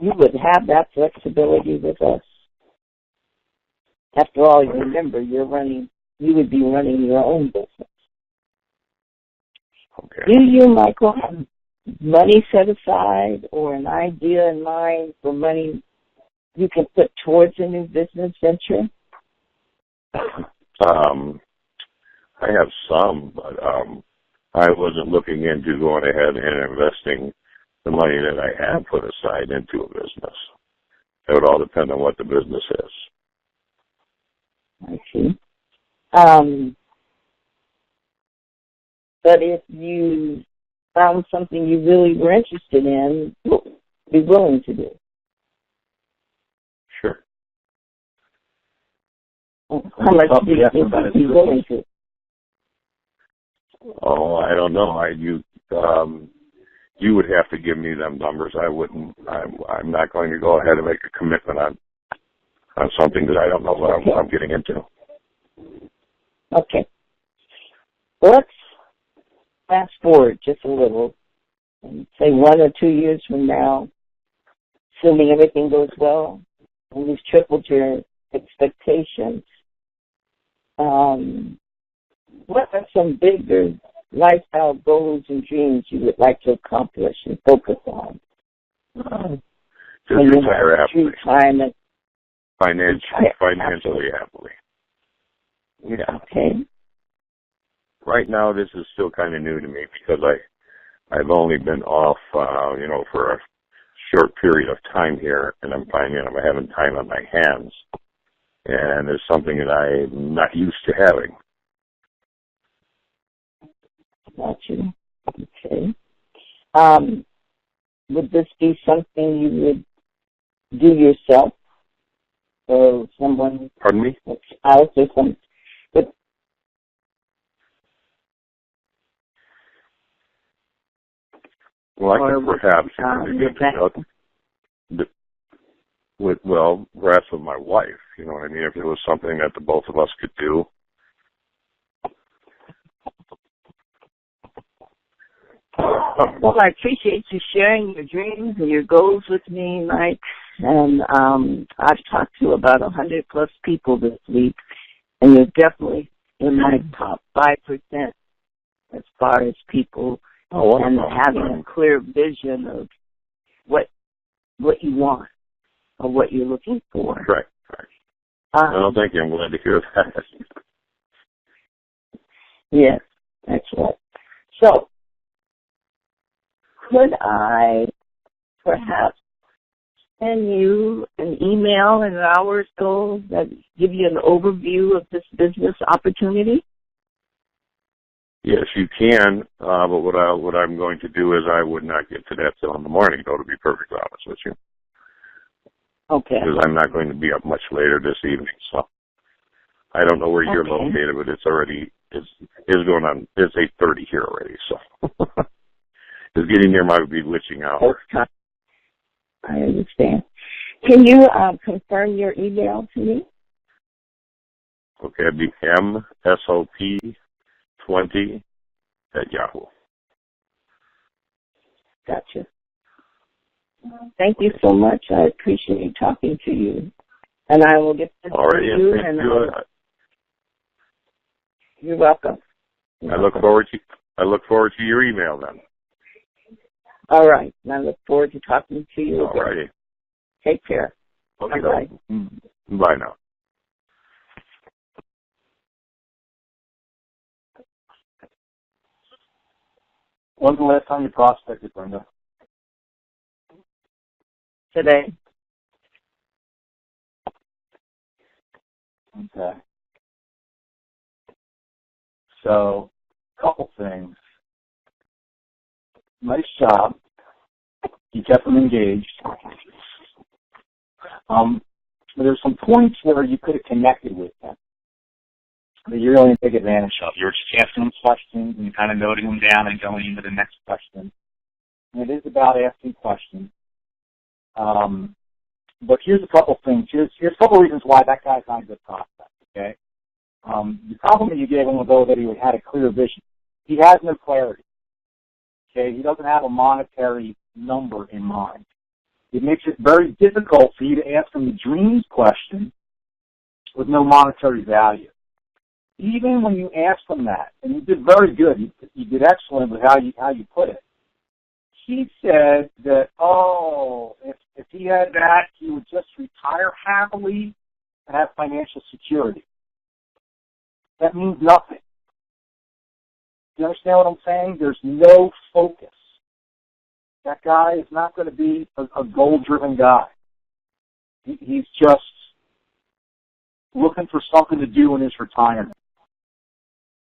you would have that flexibility with us. After all, you remember, you would be running your own business. Okay. Do you, Michael, have money set aside or an idea in mind for money you can put towards a new business venture? I have some, but I wasn't looking into going ahead and investing the money that I have put aside into a business. It would all depend on what the business is. I see. But if you found something you really were interested in, be willing to do. Sure. How much do you think you'd be willing to? Oh, I don't know. You would have to give me them numbers. I wouldn't. I'm not going to go ahead and make a commitment on something that I don't know what I'm getting into. Okay. Let's fast forward just a little and say 1 or 2 years from now, assuming everything goes well and you've tripled your expectations. What are some bigger lifestyle goals and dreams you would like to accomplish and focus on? Just retire happily. Retirement. Financially happily. Yeah. Okay. Right now, this is still kind of new to me because I've only been off, for a short period of time here, and I'm finding I'm having time on my hands, and it's something that I'm not used to having. Got you. Okay. Would this be something you would do yourself, or someone? Pardon me? Else or some? Well, I could perhaps perhaps with my wife. You know what I mean? If it was something that the both of us could do. Well, I appreciate you sharing your dreams and your goals with me, Mike. And I've talked to about 100 plus people this week, and you're definitely in my top 5% as far as people and having a clear vision of what you want or what you're looking for. Right. Well, thank you. I'm glad to hear that. Yes, that's right. So, could I perhaps send you an email in an hour or so that give you an overview of this business opportunity? Yes, you can. But what I'm going to do is I would not get to that till in the morning, though, to be perfectly honest with you. Okay. Because I'm not going to be up much later this evening, so I don't know where you're located, but it's going on. It's 8:30 here already, so it's getting near my bewitching hour. I understand. Can you confirm your email to me? Okay, it'd be msop20 at Yahoo. Gotcha. Thank you so much. I appreciate talking to you. And I will get this to you. Thank and you. You're welcome. I look forward to your email then. All right. And I look forward to talking to you again. All righty. Take care. Okay. Bye. Bye now. When's the last time you prospected, Brenda? Today. Okay. So, couple things. Nice job. You kept them engaged. There's some points where you could have connected with them that you really didn't take advantage of. You were just asking them questions and kind of noting them down and going into the next question. And it is about asking questions. But here's a couple things. Here's a couple reasons why that guy's not a good prospect, okay? The compliment you gave him was, though, that he had a clear vision. He has no clarity, okay? He doesn't have a monetary number in mind. it makes it very difficult for you to ask them the dreams question with no monetary value. Even when you ask them that, and you did very good, you did excellent with how you put it. He said that, if he had that, he would just retire happily and have financial security. That means nothing. Do you understand what I'm saying? There's no focus. That guy is not going to be a goal-driven guy. He's just looking for something to do in his retirement.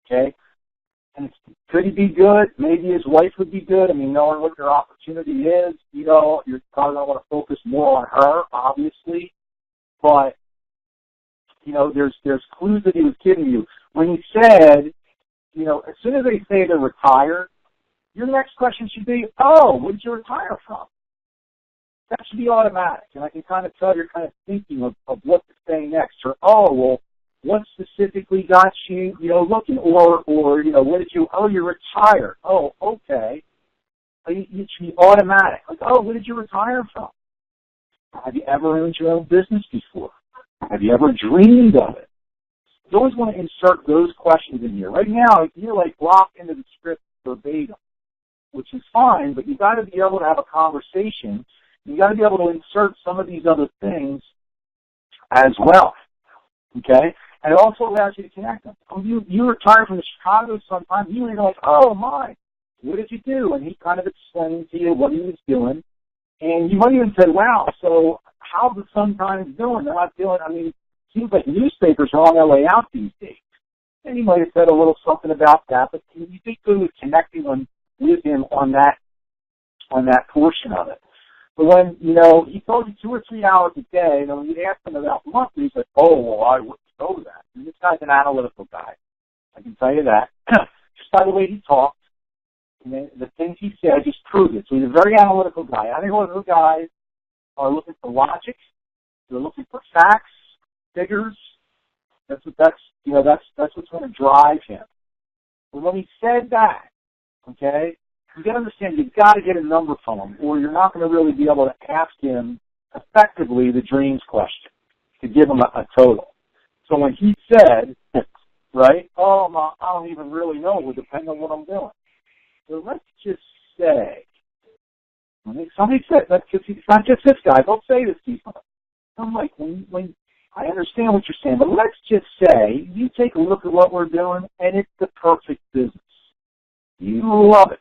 Okay? And could he be good? Maybe his wife would be good. I mean, knowing what your opportunity is, you're probably going to want to focus more on her, obviously. But, there's clues that he was giving you. When he said, as soon as they say they're retired, your next question should be, what did you retire from? That should be automatic. And I can kind of tell you're kind of thinking of what to say next. Or, what specifically got you, looking? Or what did you, you're retired. Oh, okay. It should be automatic. Like, what did you retire from? Have you ever owned your own business before? Have you ever dreamed of it? You always want to insert those questions in here. Right now, you're like locked into the script verbatim, which is fine, but you got to be able to have a conversation. You got to be able to insert some of these other things as well. Okay? And it also allows you to connect them. You retired from Chicago sometime, you were like, oh my, what did you do? And he kind of explained to you what he was doing. And you might even say, wow, so how's the Sun-Times doing? They're not doing, seems like newspapers are on their way out these days. And he might have said a little something about that, but you think good with connecting with him on that portion of it. But when, he told you 2 or 3 hours a day, and when you asked him about monthly, he's like, I wouldn't go to that. And this guy's an analytical guy. I can tell you that. Just by the way he talked, and the things he said just proved it. So he's a very analytical guy. Analytical guys are looking for logic. They're looking for facts, figures. That's what's going to drive him. But when he said that, okay, you got to understand you've got to get a number from him, or you're not going to really be able to ask him effectively the dreams question to give him a total. So when he said, right, I don't even really know. It would depend on what I'm doing. So let's just say, somebody said, it's not just this guy. Don't say this to people. I'm like, when I understand what you're saying, but let's just say you take a look at what we're doing, and it's the perfect business. You love it.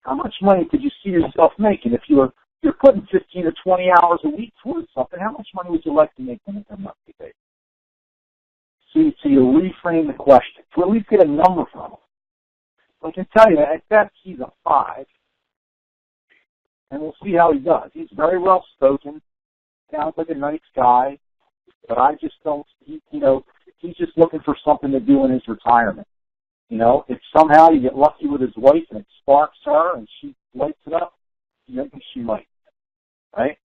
How much money could you see yourself making if you're putting 15 or 20 hours a week towards something? How much money would you like to make on a monthly basis? So you reframe the question to at least get a number from him. I can tell you that at best he's a 5, and we'll see how he does. He's very well spoken, sounds like a nice guy, but I just don't. He's just looking for something to do in his retirement. If somehow you get lucky with his wife and it sparks her and she lights it up, she might, right?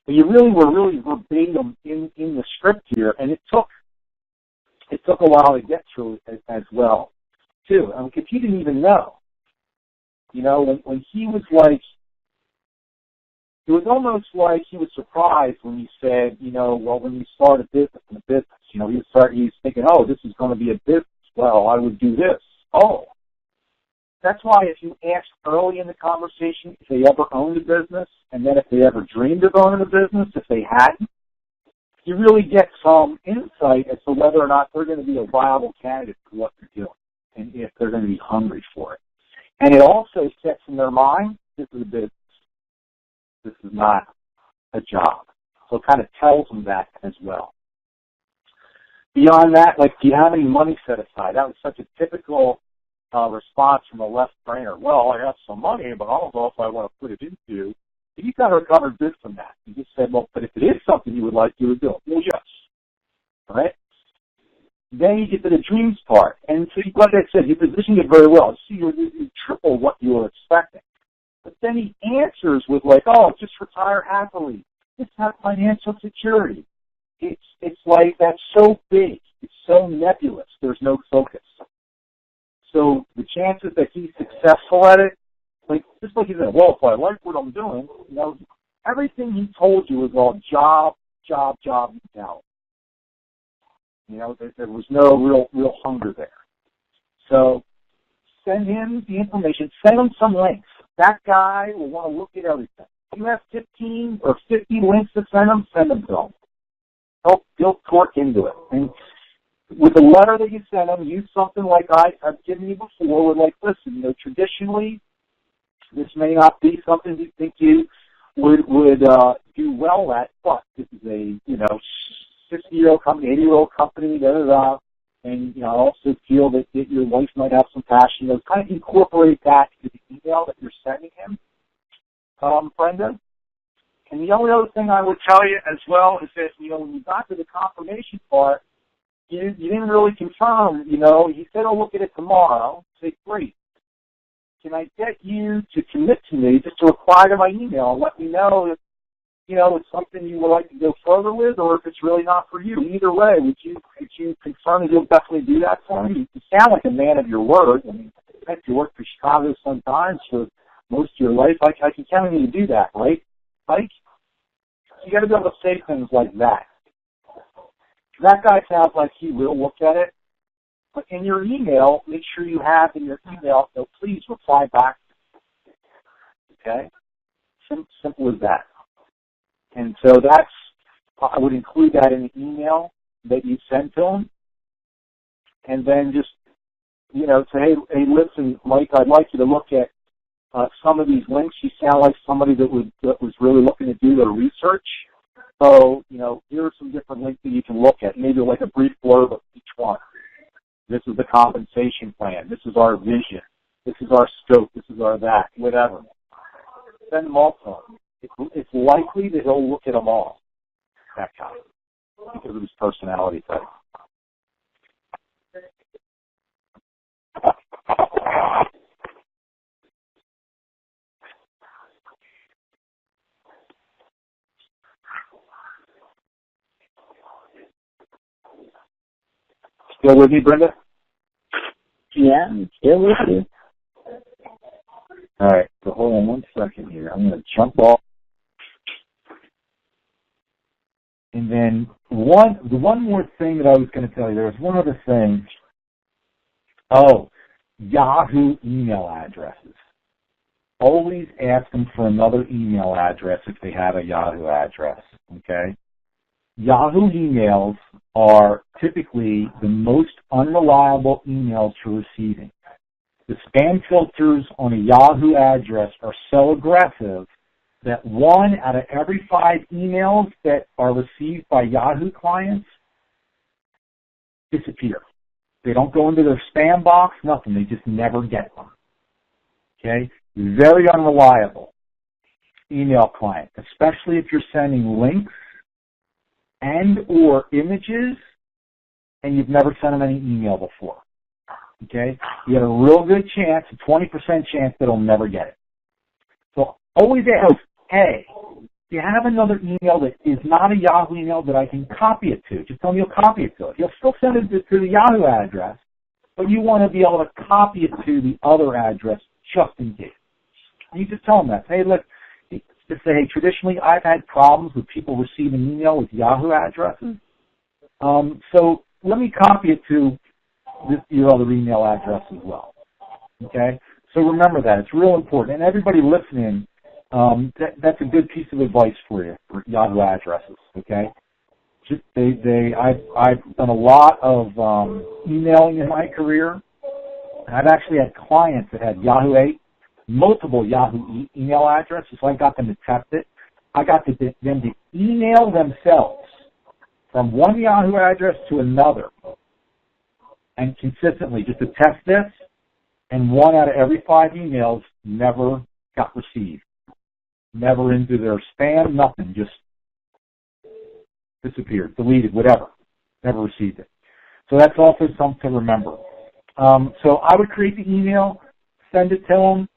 But you really were verbatim in the script here, and it took a while to get through as well, too. Because he didn't even know. When he was like, it was almost like he was surprised when you said, when you start a business in a business, he's thinking, this is going to be a business. Well, I would do this. That's why if you ask early in the conversation if they ever owned a business, and then if they ever dreamed of owning a business, if they hadn't, you really get some insight as to whether or not they're going to be a viable candidate for what they're doing, and if they're going to be hungry for it. And it also sets in their mind, this is a business. This is not a job. So it kind of tells them that as well. Beyond that, do you have any money set aside? That was such a typical response from a left brainer. Well, I have some money, but I don't know if I want to put it into. You kind of recovered good from that. You just said, but if it is something you would like, you would do it. Well, yes. All right? Then you get to the dreams part. And so, like I said, you positioned it very well. See, you triple what you were expecting. But then he answers with just retire happily. Just have financial security. It's like that's so big. It's so nebulous. There's no focus. So the chances that he's successful at it like, just like you said, well, if I like what I'm doing, you know, everything he told you was all job mentality. You know, there was no real hunger there. So send him the information. Send him some links. That guy will want to look at everything. If you have 15 or 50 links to send him to him. He'll torque into it. And with the letter that you send him, use something like I've given you before, with like, listen, you know, traditionally, this may not be something you think you would do well at, but this is a, you know, 60-year-old company, 80-year-old company, and, you know, I also feel that your wife might have some passion. Those kind of incorporate that into the email that you're sending him, Brenda. And the only other thing I would tell you as well is that, you know, when you got to the confirmation part, you didn't really confirm, you know. He said, I'll look at it tomorrow. Say, great. Can I get you to commit to me, just to reply to my email and let me know if, you know, it's something you would like to go further with, or if it's really not for you? Either way, would you confirm that you'll definitely do that for me? You sound like a man of your word. I mean, heck, you worked for Chicago Sun-Times for most of your life. I can count on you to do that, right? Like, you got to be able to say things like that. That guy sounds like he will look at it. But in your email, make sure you have in your email, so please reply back. Okay? Simple as that. And so I would include that in the email that you send to him. And then just, you know, say, hey, listen, Mike, I'd like you to look at some of these links. You sound like somebody that was really looking to do their research. So, you know, here are some different links that you can look at, maybe like a brief blurb of each one. This is the compensation plan. This is our vision. This is our scope. This is our that, whatever. Send them all to him. It's likely that he'll look at them all, that guy, because of his personality type. Still with me, Brenda? Yeah, I'm still with you. All right, so hold on one second here. I'm going to jump off. And then one more thing that I was going to tell you. There was one other thing. Oh, Yahoo email addresses. Always ask them for another email address if they have a Yahoo address, okay? Yahoo emails are typically the most unreliable emails for receiving. The spam filters on a Yahoo address are so aggressive that 1 out of every 5 emails that are received by Yahoo clients disappear. They don't go into their spam box, nothing. They just never get them. Okay? Very unreliable email client, especially if you're sending links and or images and you've never sent them any email before. Okay? You have a real good chance, a 20% chance that he'll never get it. So always ask, hey, do you have another email that is not a Yahoo email that I can copy it to? Just tell me you'll copy it to it. You'll still send it to the Yahoo address, but you want to be able to copy it to the other address just in case. And you just tell them that. Hey, look, just say, hey, traditionally I've had problems with people receiving email with Yahoo addresses. So let me copy it to your other email address as well. Okay? So remember that. It's real important. And everybody listening, that's a good piece of advice for you, for Yahoo addresses. Okay? Just I've done a lot of emailing in my career. And I've actually had clients that had Yahoo 8, multiple Yahoo email addresses, so I got them to test it. I got them to email themselves from one Yahoo address to another, and consistently just to test this, and 1 out of every 5 emails never got received. Never into their spam, nothing, just disappeared, deleted, whatever. Never received it. So that's also something to remember. So I would create the email, send it to them,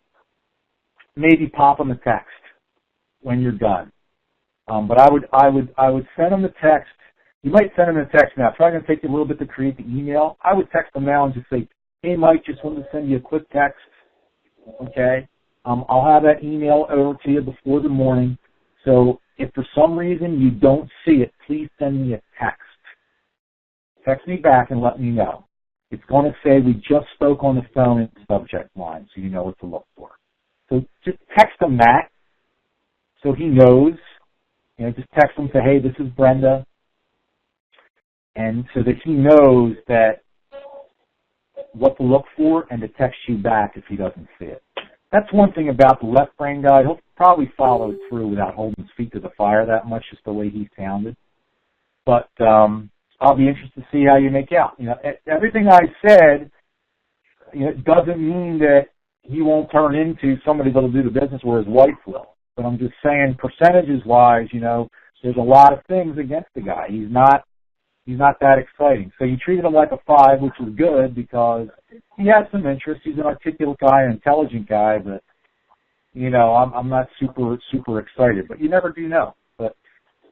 maybe pop them a text when you're done. But I would send them the text. You might send them a text now. It's probably going to take you a little bit to create the email. I would text them now and just say, hey, Mike, just wanted to send you a quick text. Okay? I'll have that email over to you before the morning. So if for some reason you don't see it, please send me a text. Text me back and let me know. It's going to say we just spoke on the phone in the subject line, so you know what to look for. So just text him that so he knows. You know, just text him, say, hey, this is Brenda. And so that he knows that what to look for and to text you back if he doesn't see it. That's one thing about the left brain guy. He'll probably follow through without holding his feet to the fire that much, just the way he sounded. But I'll be interested to see how you make out. You know, everything I said, you know, doesn't mean that he won't turn into somebody that'll do the business where his wife will. But I'm just saying, percentages-wise, you know, there's a lot of things against the guy. He's not that exciting. So you treated him like a 5, which is good because he has some interest. He's an articulate guy, an intelligent guy, but, you know, I'm not super excited. But you never do know. But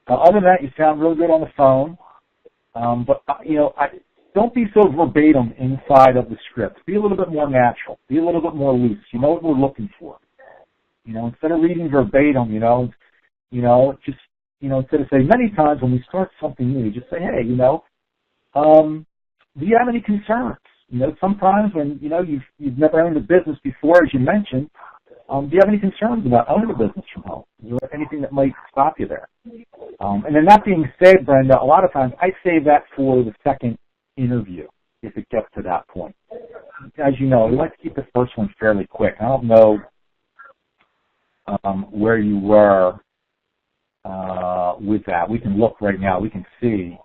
other than that, you sound real good on the phone. But, you know, don't be so verbatim inside of the script. Be a little bit more natural. Be a little bit more loose. You know what we're looking for. You know, instead of reading verbatim, just, you know, instead of saying many times when we start something new, just say, hey, you know, do you have any concerns? You know, sometimes when, you know, you've never owned a business before, as you mentioned, do you have any concerns about owning a business from home? Is there anything that might stop you there? And then that being said, Brenda, a lot of times I save that for the second interview if it gets to that point. As you know, we like to keep the first one fairly quick. I don't know where you were with that. We can look right now. We can see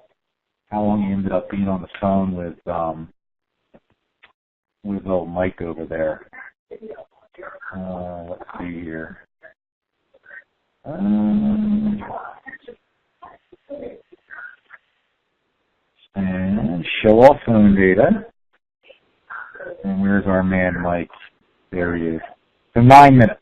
how long you ended up being on the phone with old Mike over there. Let's see here. And show all phone data. And where's our man Mike? There he is. So 9 minutes.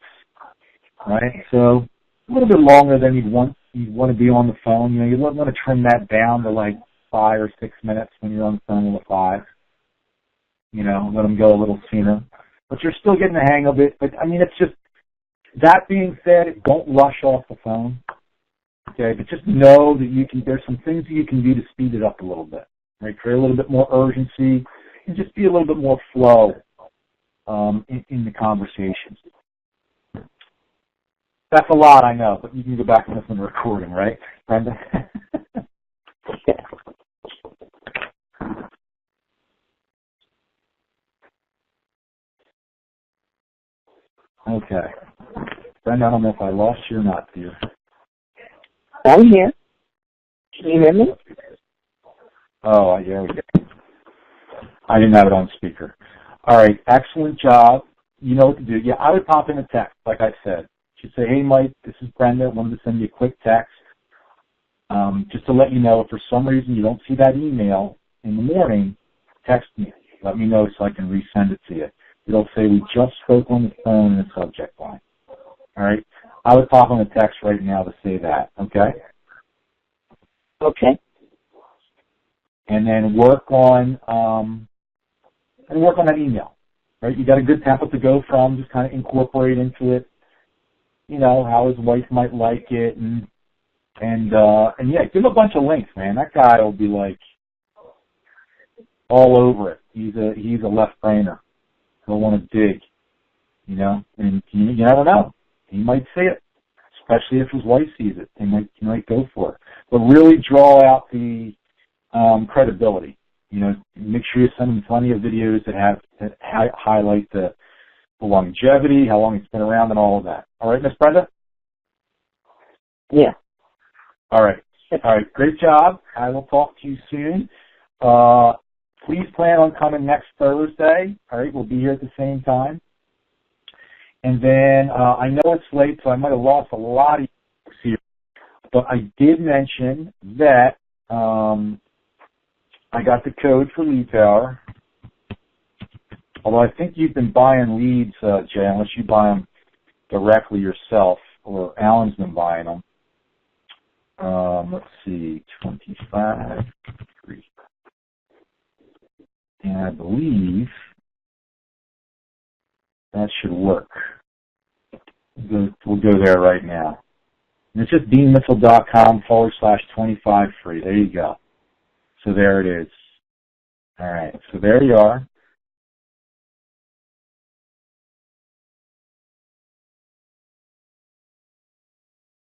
Right? So a little bit longer than you'd want to be on the phone. You know, you want to trim that down to like 5 or 6 minutes when you're on the phone with a 5. You know, let them go a little sooner. But you're still getting the hang of it. But, I mean, it's just, that being said, don't rush off the phone. Okay? But just know that there's some things that you can do to speed it up a little bit. Right? Create a little bit more urgency and just be a little bit more flow in the conversations. That's a lot, I know, but you can go back and listen to the recording, right, Brenda? Okay. Brenda, I don't know if I lost you or not, dear. I'm here. Can you hear me? Oh, yeah, we go. I didn't have it on speaker. All right, excellent job. You know what to do. Yeah, I would pop in a text, like I said. She'd say, hey, Mike, this is Brenda. I wanted to send you a quick text just to let you know if for some reason you don't see that email in the morning, text me. Let me know so I can resend it to you. It'll say we just spoke on the phone in the subject line. All right? I would pop on a text right now to say that, okay? Okay. And then work on that email, right? You got a good template to go from, just kind of incorporate into it. You know, how his wife might like it, and yeah, give him a bunch of links, man. That guy will be like all over it. He's a left brainer. He'll want to dig, you know, and you never know. He might see it, especially if his wife sees it. He might go for it. But really draw out the credibility. You know, make sure you send him plenty of videos that highlight the longevity, how long it's been around, and all of that. All right, Miss Brenda? Yeah. All right. Great job. I will talk to you soon. Please plan on coming next Thursday. All right, we'll be here at the same time. And then I know it's late, so I might have lost a lot of you here, but I did mention that I got the code for Lead Power. Although I think you've been buying leads, Jay, unless you buy them directly yourself, or Alan's been buying them. Let's see, 25, 3. And I believe that should work. We'll go there right now. And it's just deanmitzel.com/25 free. There you go. So there it is. All right. So there you are.